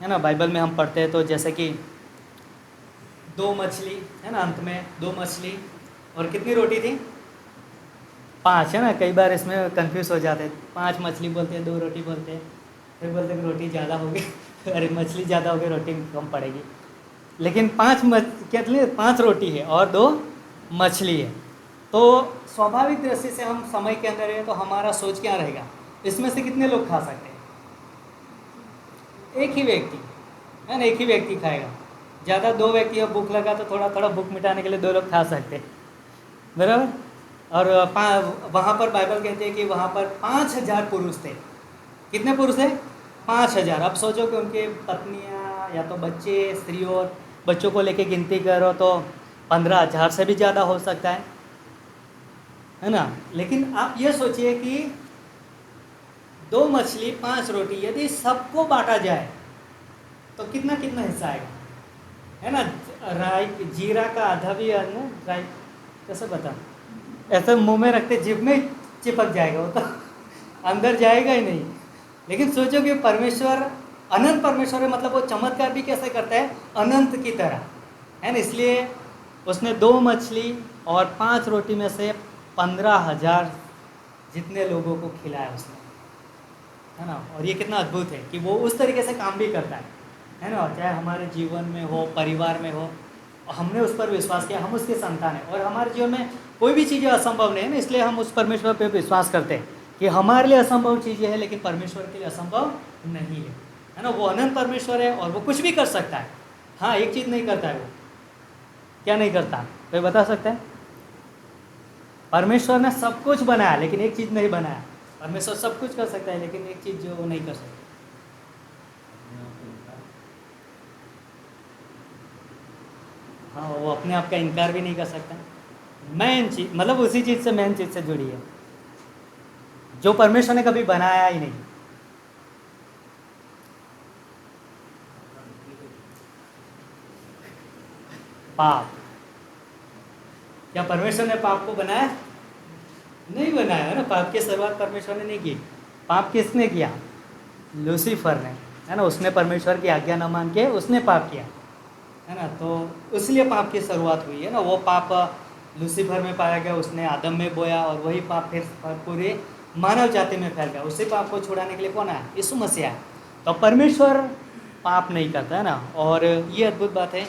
ना। बाइबल में हम पढ़ते हैं तो जैसे कि 2 मछली है ना, अंत में 2 मछली और कितनी रोटी थी? 5, है ना। कई बार इसमें कंफ्यूज हो जाते हैं, 5 मछली बोलते हैं, 2 रोटी बोलते हैं, फिर बोलते हैं कि रोटी ज़्यादा होगी अरे मछली ज़्यादा होगी, रोटी कम पड़ेगी। लेकिन 5 रोटी है और 2 मछली है। तो स्वाभाविक दृष्टि से हम समय के अंदर है, तो हमारा सोच क्या रहेगा? इसमें से कितने लोग खा सकते हैं? एक ही व्यक्ति, है ना, एक ही व्यक्ति खाएगा। ज़्यादा 2 व्यक्ति अब भूख लगा तो थोड़ा थोड़ा भूख मिटाने के लिए 2 लोग खा सकते हैं, बराबर। और वहाँ पर बाइबल कहते हैं कि वहाँ पर 5000 पुरुष थे। कितने पुरुष थे? 5000। अब सोचो कि उनके पत्नियाँ या तो बच्चे, स्त्री और बच्चों को लेके गिनती करो तो 15,000 से भी ज़्यादा हो सकता है ना। लेकिन आप ये सोचिए कि 2 मछली 5 रोटी यदि सबको बांटा जाए तो कितना कितना हिस्सा आएगा, है ना। राई जीरा का आधा भी अन्न, राई कैसे बता, ऐसे मुंह में रखते जिभ में चिपक जाएगा, वो तो अंदर जाएगा ही नहीं। लेकिन सोचो कि परमेश्वर अनंत परमेश्वर है, मतलब वो चमत्कार भी कैसे करता है? अनंत की तरह, है ना। इसलिए उसने 2 मछली और 5 रोटी में से 15,000 जितने लोगों को खिलाया उसने, है ना। और ये कितना अद्भुत है कि वो उस तरीके से काम भी करता है ना। चाहे हमारे जीवन में हो, परिवार में हो, हमने उस पर विश्वास किया, हम उसके संतान हैं, और हमारे जीवन में कोई भी चीज़ें असंभव नहीं है ना। इसलिए हम उस परमेश्वर पर विश्वास करते हैं कि हमारे लिए असंभव चीज़ें हैं, लेकिन परमेश्वर के लिए असंभव नहीं है ना। वो अनंत परमेश्वर है और वो कुछ भी कर सकता है। हाँ, एक चीज़ नहीं करता है। वो क्या नहीं करता? कोई बता सकता है? परमेश्वर ने सब कुछ बनाया, लेकिन एक चीज़ नहीं बनाया। परमेश्वर सब कुछ कर सकता है, लेकिन एक चीज़ जो वो नहीं कर सकता। हाँ, वो अपने आप का इनकार भी नहीं कर सकता। मेन चीज, मतलब उसी चीज़ से, मेन चीज़ से जुड़ी है जो परमेश्वर ने कभी बनाया ही नहीं। पाप। क्या परमेश्वर ने पाप को बनाया? नहीं बनाया, है ना। पाप की शुरुआत परमेश्वर ने नहीं की। पाप किसने किया? लूसीफर ने, है ना। उसने परमेश्वर की आज्ञा न मान के उसने पाप किया, है ना। तो इसलिए पाप की शुरुआत हुई, है ना। वो पाप लूसीफर में पाया गया, उसने आदम में बोया, और वही पाप फिर पूरे मानव जाति में फैल गया। उसी पाप को छुड़ाने के लिए कौन आया? यीशु मसीह आया। तो परमेश्वर पाप नहीं करता, है ना। और ये अद्भुत बात है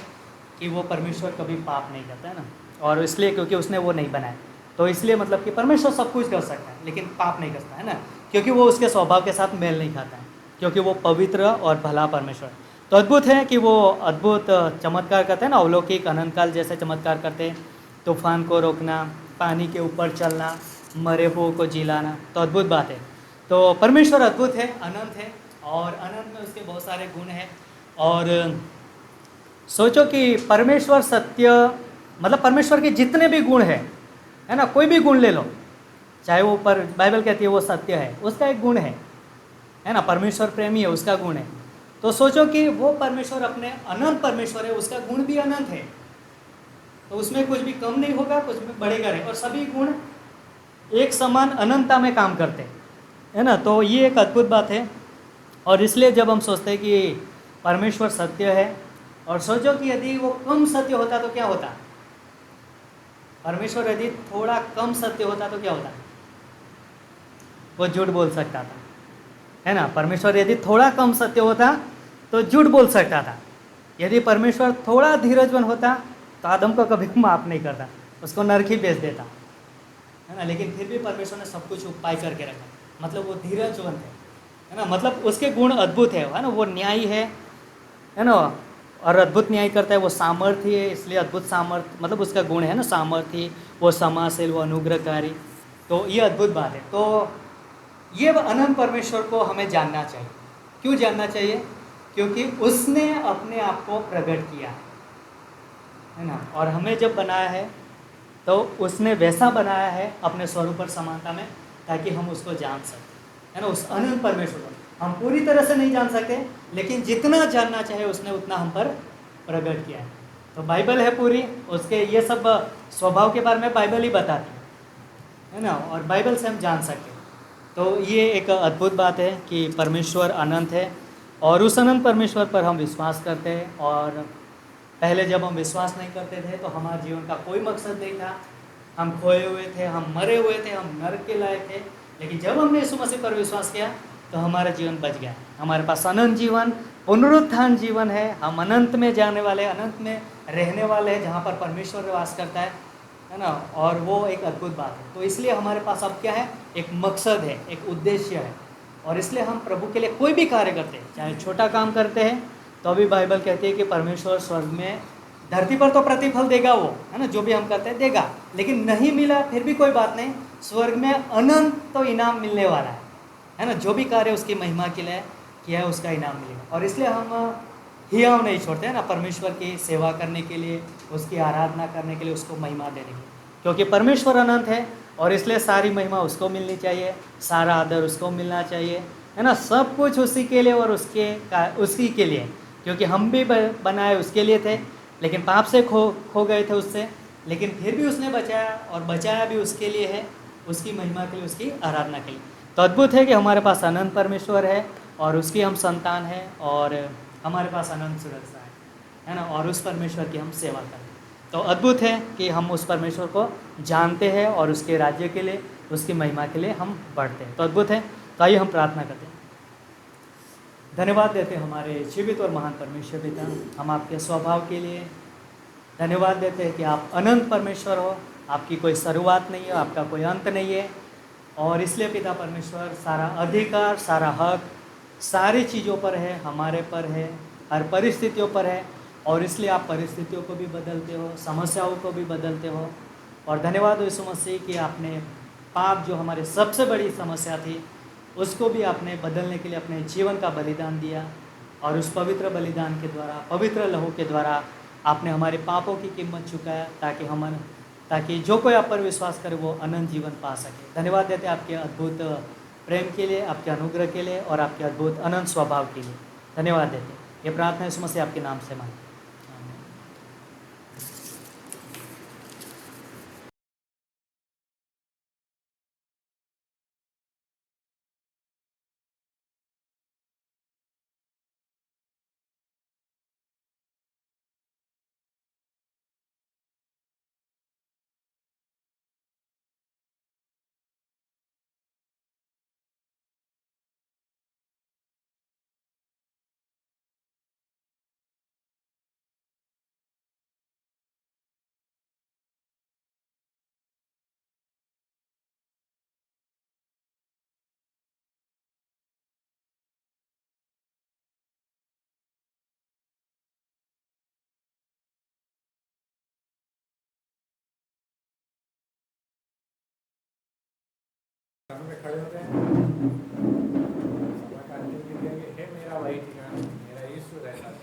कि वो परमेश्वर कभी पाप नहीं करता, है ना। और इसलिए क्योंकि उसने वो नहीं बनाया, तो इसलिए मतलब कि परमेश्वर सब कुछ कर सकता है, लेकिन पाप नहीं करता, है ना। क्योंकि वो उसके स्वभाव के साथ मेल नहीं खाता है, क्योंकि वो पवित्र और भला परमेश्वर। तो अद्भुत है कि वो अद्भुत चमत्कार करते हैं ना, अलौकिक अनंतकाल जैसे चमत्कार करते हैं। तूफान को रोकना, पानी के ऊपर चलना, मरे हुओं को जिलाना, तो अद्भुत बात है। तो परमेश्वर अद्भुत है, अनंत है, और अनंत में उसके बहुत सारे गुण हैं। और सोचो कि परमेश्वर सत्य, मतलब परमेश्वर के जितने भी गुण हैं, है ना, कोई भी गुण ले लो, चाहे वो बाइबल कहती है वो सत्य है, उसका एक गुण है ना। परमेश्वर प्रेमी है, उसका गुण है। तो सोचो कि वो परमेश्वर अपने अनंत परमेश्वर है, उसका गुण भी अनंत है, तो उसमें कुछ भी कम नहीं होगा, कुछ भी बढ़ेगा नहीं, और सभी गुण एक समान अनंतता में काम करते हैं, है ना। तो ये एक अद्भुत बात है। और इसलिए जब हम सोचते हैं कि परमेश्वर सत्य है, और सोचो कि यदि वो कम सत्य होता तो क्या होता? परमेश्वर यदि थोड़ा कम सत्य होता तो क्या होता? वो झूठ बोल सकता था, है ना। परमेश्वर यदि थोड़ा कम सत्य होता तो झूठ बोल सकता था। यदि परमेश्वर थोड़ा धीरजवन होता तो आदम को कभी माफ़ नहीं करता, उसको नरक ही भेज देता, है ना। लेकिन फिर भी परमेश्वर ने सब कुछ उपाय करके रखा, मतलब वो धीरजवंत है ना, मतलब उसके गुण अद्भुत है ना। वो न्यायी है ना, और अद्भुत न्याय करता है। वो सामर्थ्य है, इसलिए अद्भुत सामर्थ्य, मतलब उसका गुण है ना सामर्थ्य, वो समाशील, वो अनुग्रहकारी। तो ये अद्भुत बात है। तो ये अनंत परमेश्वर को हमें जानना चाहिए। क्यों जानना चाहिए? क्योंकि उसने अपने आप को प्रकट किया है ना, और हमें जब बनाया है तो उसने वैसा बनाया है अपने स्वरूप और समानता में, ताकि हम उसको जान सकें, है ना। उस अनंत परमेश्वर को हम पूरी तरह से नहीं जान सकते, लेकिन जितना जानना चाहे उसने उतना हम पर प्रकट किया है। तो बाइबल है पूरी, उसके ये सब स्वभाव के बारे में बाइबल ही बताती है ना, और बाइबल से हम जान सकते हैं। तो ये एक अद्भुत बात है कि परमेश्वर अनंत है, और उस अनंत परमेश्वर पर हम विश्वास करते हैं। और पहले जब हम विश्वास नहीं करते थे तो हमारे जीवन का कोई मकसद नहीं था, हम खोए हुए थे, हम मरे हुए थे, हम नरक के लायक थे। लेकिन जब हमने यीशु मसीह पर विश्वास किया तो हमारा जीवन बच गया। हमारे पास अनंत जीवन, पुनरुत्थान जीवन है। हम अनंत में जाने वाले, अनंत में रहने वाले हैं, जहाँ पर परमेश्वर वास करता है ना। और वो एक अद्भुत बात है। तो इसलिए हमारे पास अब क्या है? एक मकसद है, एक उद्देश्य है, और इसलिए हम प्रभु के लिए कोई भी कार्य करते हैं, चाहे छोटा काम करते हैं तो अभी बाइबल कहती है कि परमेश्वर स्वर्ग में, धरती पर तो प्रतिफल देगा वो, है ना, जो भी हम करते हैं देगा। लेकिन नहीं मिला फिर भी कोई बात नहीं, स्वर्ग में अनंत तो इनाम मिलने वाला है ना। जो भी कार्य उसकी महिमा के लिए किया है उसका इनाम मिलेगा। और इसलिए हम हियाव नहीं छोड़ते हैं ना, परमेश्वर की सेवा करने के लिए, उसकी आराधना करने के लिए, उसको महिमा देने के लिए, क्योंकि परमेश्वर अनंत है, और इसलिए सारी महिमा उसको मिलनी चाहिए, सारा आदर उसको मिलना चाहिए, है ना। सब कुछ उसी के लिए और उसी के लिए, क्योंकि हम भी बनाए उसके लिए थे, लेकिन पाप से खो गए थे उससे, लेकिन फिर भी उसने बचाया, और बचाया भी उसके लिए है, उसकी महिमा के लिए, उसकी आराधना के लिए। तो अद्भुत है कि हमारे पास अनंत परमेश्वर है, और उसकी हम संतान हैं, और हमारे पास अनंत सुरक्षा है ना, और उस परमेश्वर की हम सेवा करते हैं। तो अद्भुत है कि हम उस परमेश्वर को जानते हैं, और उसके राज्य के लिए, उसकी महिमा के लिए हम बढ़ते हैं। तो अद्भुत है। तो आइए हम प्रार्थना करते हैं। धन्यवाद देते हैं हमारे जीवित और महान परमेश्वर पिता, हम आपके स्वभाव के लिए धन्यवाद देते हैं कि आप अनंत परमेश्वर हो, आपकी कोई शुरुआत नहीं है, आपका कोई अंत नहीं है। और इसलिए पिता परमेश्वर, सारा अधिकार, सारा हक सारी चीज़ों पर है, हमारे पर है, हर परिस्थितियों पर है। और इसलिए आप परिस्थितियों को भी बदलते हो, समस्याओं को भी बदलते हो। और धन्यवाद हो यीशु मसीह कि आपने पाप, जो हमारी सबसे बड़ी समस्या थी, उसको भी आपने बदलने के लिए अपने जीवन का बलिदान दिया। और उस पवित्र बलिदान के द्वारा, पवित्र लहू के द्वारा आपने हमारे पापों की कीमत चुकाया, ताकि जो कोई आप पर विश्वास करे वो अनंत जीवन पा सके। धन्यवाद देते हैं आपके अद्भुत प्रेम के लिए, आपके अनुग्रह के लिए, और आपके अद्भुत अनंत स्वभाव के लिए धन्यवाद देते हैं। ये प्रार्थना यीशु मसीह आपके नाम से मांगते हैं। में खड़े होते हैं, समय का अंतिम दिन कहेंगे, हे मेरा वही ठिकाना, मेरा यीशु रहता है।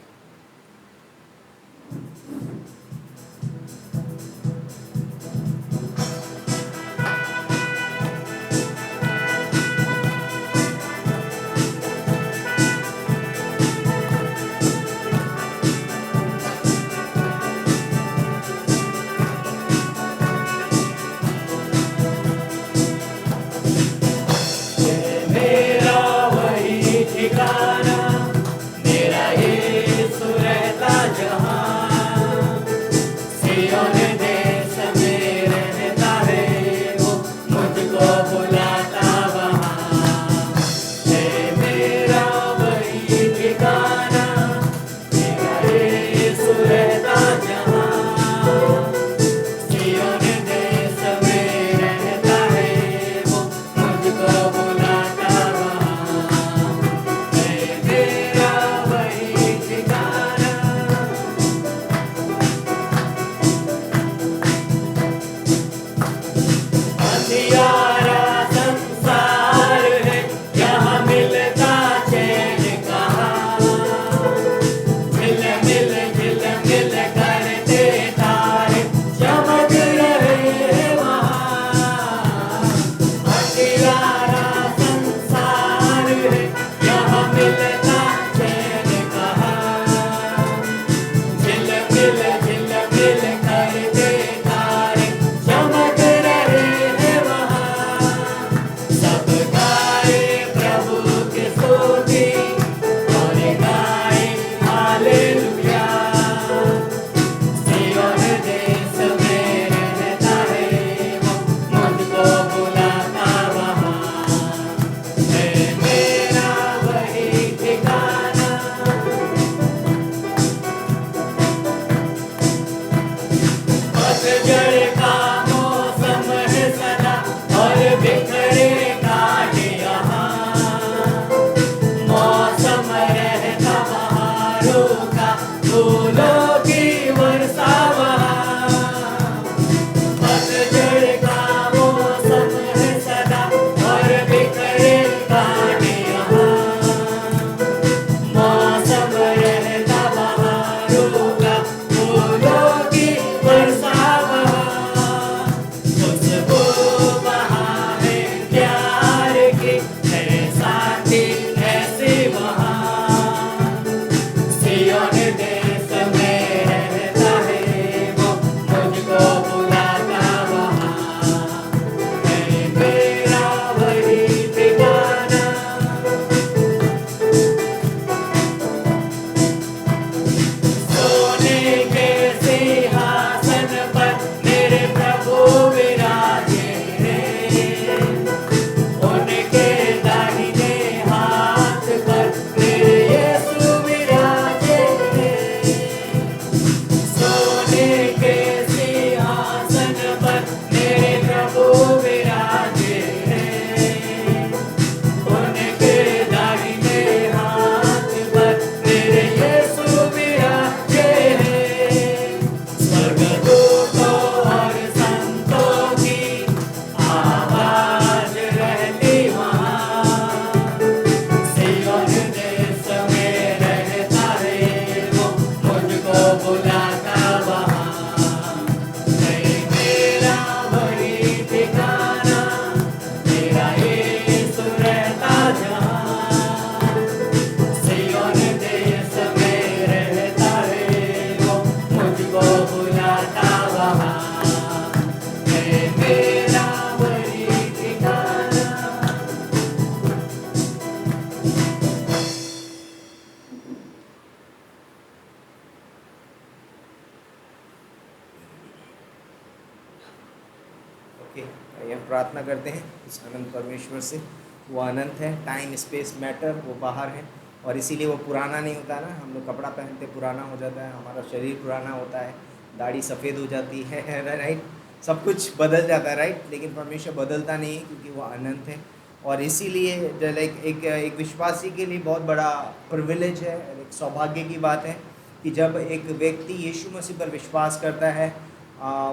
प्रार्थना करते हैं उस अनंत परमेश्वर से। वो अनंत है, टाइम स्पेस मैटर वो बाहर है, और इसीलिए वो पुराना नहीं होता ना। हम लोग कपड़ा पहनते पुराना हो जाता है, हमारा शरीर पुराना होता है, दाढ़ी सफ़ेद हो जाती है राइट, सब कुछ बदल जाता है राइट। लेकिन परमेश्वर बदलता नहीं है क्योंकि वो अनंत है। और इसीलिए लाइक एक विश्वासी के लिए बहुत बड़ा प्रिविलेज है, एक सौभाग्य की बात है कि जब एक व्यक्ति यीशु मसीह पर विश्वास करता है,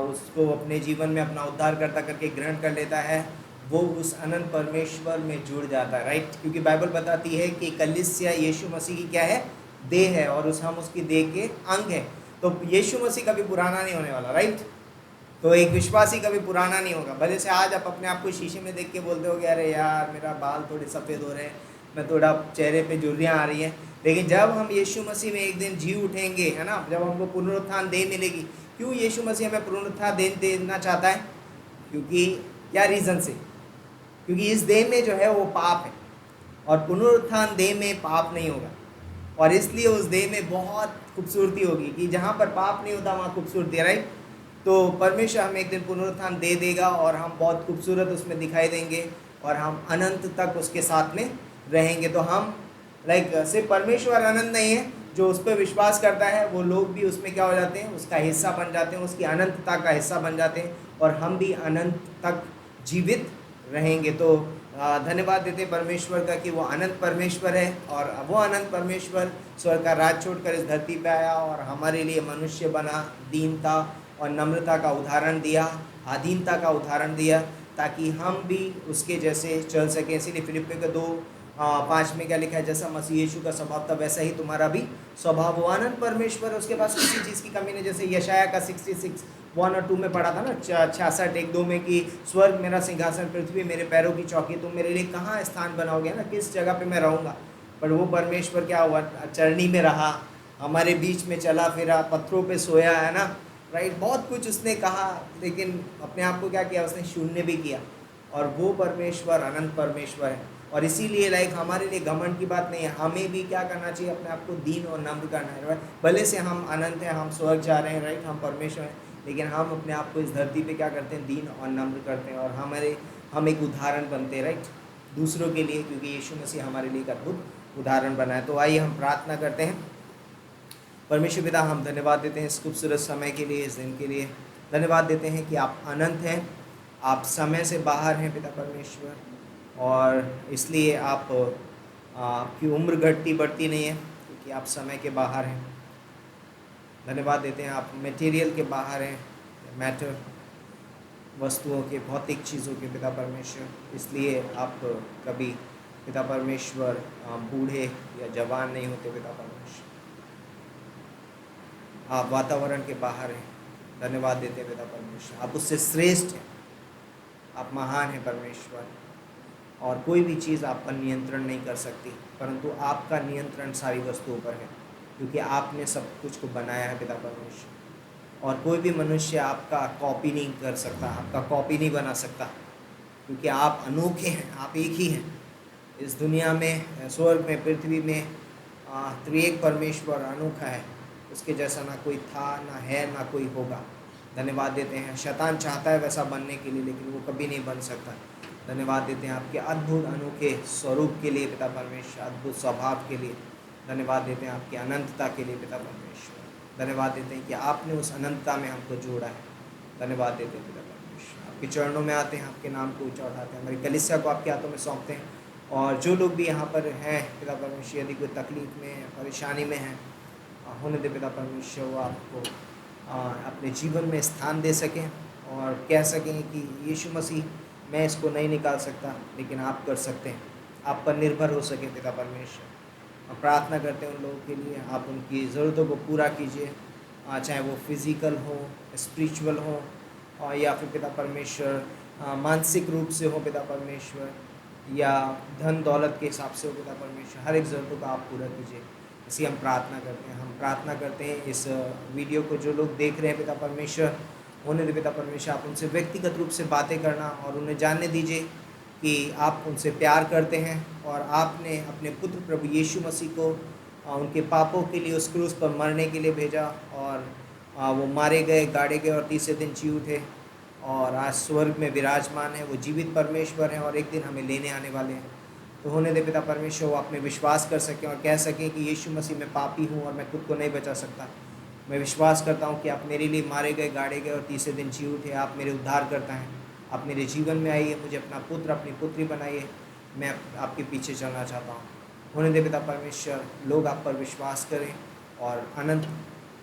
उसको अपने जीवन में अपना उद्धारकर्ता करके ग्रहण कर लेता है, वो उस अनंत परमेश्वर में जुड़ जाता है राइट। क्योंकि बाइबल बताती है कि कलीसिया यीशु मसीह की क्या है, देह है, और हम उसकी देह के अंग हैं। तो यीशु मसीह कभी पुराना नहीं होने वाला राइट। तो एक विश्वासी कभी पुराना नहीं होगा। भले से आज आप अपने आप को शीशे में देख के बोलते हो कि अरे यार मेरा बाल थोड़े सफ़ेद हो रहे हैं, मैं थोड़ा चेहरे पे झुर्रियाँ आ रही हैं, लेकिन जब हम यीशु मसीह में एक दिन जी उठेंगे, है ना, जब हमको पुनरुत्थान देह मिलेगी। क्यों यीशु मसीह हमें पुनरुत्थान देना चाहता है? क्योंकि क्या रीज़न से? क्योंकि इस देह में जो है वो पाप है, और पुनरुत्थान देह में पाप नहीं होगा, और इसलिए उस देह में बहुत खूबसूरती होगी कि जहाँ पर पाप नहीं होता वहाँ खूबसूरती है राइट। तो परमेश्वर हमें एक दिन पुनरुत्थान दे देगा, और हम बहुत खूबसूरत उसमें दिखाई देंगे, और हम अनंत तक उसके साथ में रहेंगे। तो हम लाइक सिर्फ परमेश्वर अनंत नहीं है, जो उस पर विश्वास करता है वो लोग भी उसमें क्या हो जाते हैं, उसका हिस्सा बन जाते हैं, उसकी अनंतता का हिस्सा बन जाते हैं, और हम भी अनंत तक जीवित रहेंगे। तो धन्यवाद देते परमेश्वर का कि वो अनंत परमेश्वर है, और वो अनंत परमेश्वर स्वर्ग का राज छोड़कर इस धरती पे आया और हमारे लिए मनुष्य बना, दीनता और नम्रता का उदाहरण दिया, अधीनता का उदाहरण दिया, ताकि हम भी उसके जैसे चल सकें। इसीलिए फिलिप्पियों के 2:5 में क्या लिखा है, जैसा मसीह यीशु का स्वभाव था वैसा ही तुम्हारा भी स्वभाव। वो अनंत परमेश्वर है, उसके पास किसी चीज़ की कमी नहीं। जैसे यशाया का 66:1 और 2 में पढ़ा था ना, 66:1-2 में कि स्वर्ग मेरा सिंहासन, पृथ्वी मेरे पैरों की चौकी, तुम मेरे लिए कहाँ स्थान बनाओगे ना, किस जगह पे मैं रहूँगा। पर वो परमेश्वर क्या हुआ, चरनी में रहा, हमारे बीच में चला फिरा, पत्थरों पे सोया, है ना राइट। बहुत कुछ उसने कहा, लेकिन अपने आप को क्या किया, उसने शून्य भी किया। और वो परमेश्वर अनंत परमेश्वर है, और इसीलिए लाइक हमारे लिए घमंड की बात नहीं है, हमें भी क्या करना चाहिए, अपने आप को दीन और नम्र करना है राइट। भले से हम अनंत हैं, हम स्वर्ग जा रहे हैं राइट, हम परमेश्वर हैं, लेकिन हम अपने आप को इस धरती पे क्या करते हैं, दीन और नम्र करते हैं, और हम एक उदाहरण बनते हैं राइट दूसरों के लिए, क्योंकि यीशु मसीह हमारे लिए एक अद्भुत उदाहरण बना है। तो आइए हम प्रार्थना करते हैं। परमेश्वर पिता, हम धन्यवाद देते हैं इस खूबसूरत समय के लिए, इस दिन के लिए धन्यवाद देते हैं कि आप अनंत हैं, आप समय से बाहर हैं पिता परमेश्वर, और इसलिए आपकी उम्र घटती बढ़ती नहीं है क्योंकि आप समय के बाहर हैं। धन्यवाद देते हैं आप मटेरियल के बाहर हैं, मैटर वस्तुओं के, भौतिक चीज़ों के पिता परमेश्वर, इसलिए आप कभी पिता परमेश्वर बूढ़े या जवान नहीं होते पिता परमेश्वर, आप वातावरण के बाहर हैं। धन्यवाद देते हैं पिता परमेश्वर, आप उससे श्रेष्ठ हैं, आप महान हैं परमेश्वर, और कोई भी चीज़ आपका नियंत्रण नहीं कर सकती, परंतु आपका नियंत्रण सारी वस्तुओं पर है, क्योंकि आपने सब कुछ को बनाया है पिता परमेश्वर। और कोई भी मनुष्य आपका कॉपी नहीं कर सकता, आपका कॉपी नहीं बना सकता, क्योंकि आप अनोखे हैं, आप एक ही हैं इस दुनिया में, स्वर्ग में, पृथ्वी में। त्रिएक परमेश्वर अनोखा है, उसके जैसा ना कोई था, ना है, ना कोई होगा। धन्यवाद देते हैं, शैतान चाहता है वैसा बनने के लिए, लेकिन वो कभी नहीं बन सकता। धन्यवाद देते हैं आपके अद्भुत अनोखे स्वरूप के लिए पिता परमेश्वर, अद्भुत स्वभाव के लिए। धन्यवाद देते हैं आपकी अनंतता के लिए पिता परमेश्वर। धन्यवाद देते हैं कि आपने उस अनंतता में हमको जोड़ा है। धन्यवाद देते हैं पिता परमेश्वर, आपके चरणों में आते हैं, आपके नाम को ऊँचा उठाते हैं, हमारी कलीसिया को आपके हाथों में सौंपते हैं। और जो लोग भी यहाँ पर हैं पिता परमेश्वर, यदि कोई तकलीफ़ में, परेशानी में है, होने दे पिता परमेश्वर, वो आपको अपने जीवन में स्थान दे सकें और कह सकें कि यीशु मसीह, मैं इसको नहीं निकाल सकता, लेकिन आप कर सकते हैं, आप पर निर्भर हो सके पिता परमेश्वर। हम प्रार्थना करते हैं उन लोगों के लिए, आप उनकी ज़रूरतों को पूरा कीजिए, चाहे वो फिज़िकल हो, स्पिरिचुअल हो, और या फिर पिता परमेश्वर मानसिक रूप से हो पिता परमेश्वर, या धन दौलत के हिसाब से हो पिता परमेश्वर। हर एक ज़रूरतों का आप पूरा कीजिए, इसी हम प्रार्थना करते हैं। हम प्रार्थना करते हैं इस वीडियो को जो लोग देख रहे हैं पिता परमेश्वर, होने दे पिता परमेश्वर, आप उनसे व्यक्तिगत रूप से बातें करना और उन्हें जानने दीजिए कि आप उनसे प्यार करते हैं, और आपने अपने पुत्र प्रभु यीशु मसीह को उनके पापों के लिए उस क्रूस पर मरने के लिए भेजा, और वो मारे गए, गाड़े गए और तीसरे दिन जी उठे, और आज स्वर्ग में विराजमान है, वो जीवित परमेश्वर हैं और एक दिन हमें लेने आने वाले हैं। तो होने दे पिता परमेश्वर, वो अपने विश्वास कर सकें और कह सकें कि यीशु मसीह मैं पापी हूँ और मैं खुद को नहीं बचा सकता। मैं विश्वास करता हूँ कि आप मेरे लिए मारे गए, गाड़े गए और तीसरे दिन जी उठे। आप मेरे उद्धार करता हैं, आप मेरे जीवन में आइए, मुझे अपना पुत्र अपनी पुत्री बनाइए। मैं आपके पीछे चलना चाहता हूँ। होने दे पिता परमेश्वर, लोग आप पर विश्वास करें और अनंत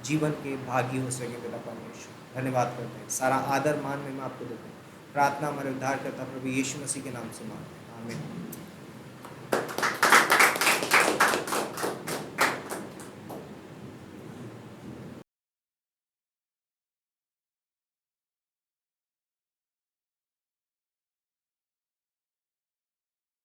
जीवन के भागी हो सके। पिता परमेश्वर धन्यवाद करते हैं, सारा आदर मान में मैं आपको देते हैं। प्रार्थना हमारे उद्धार करता प्रभु यीशु मसीह के नाम से मांगते हैं, आमीन।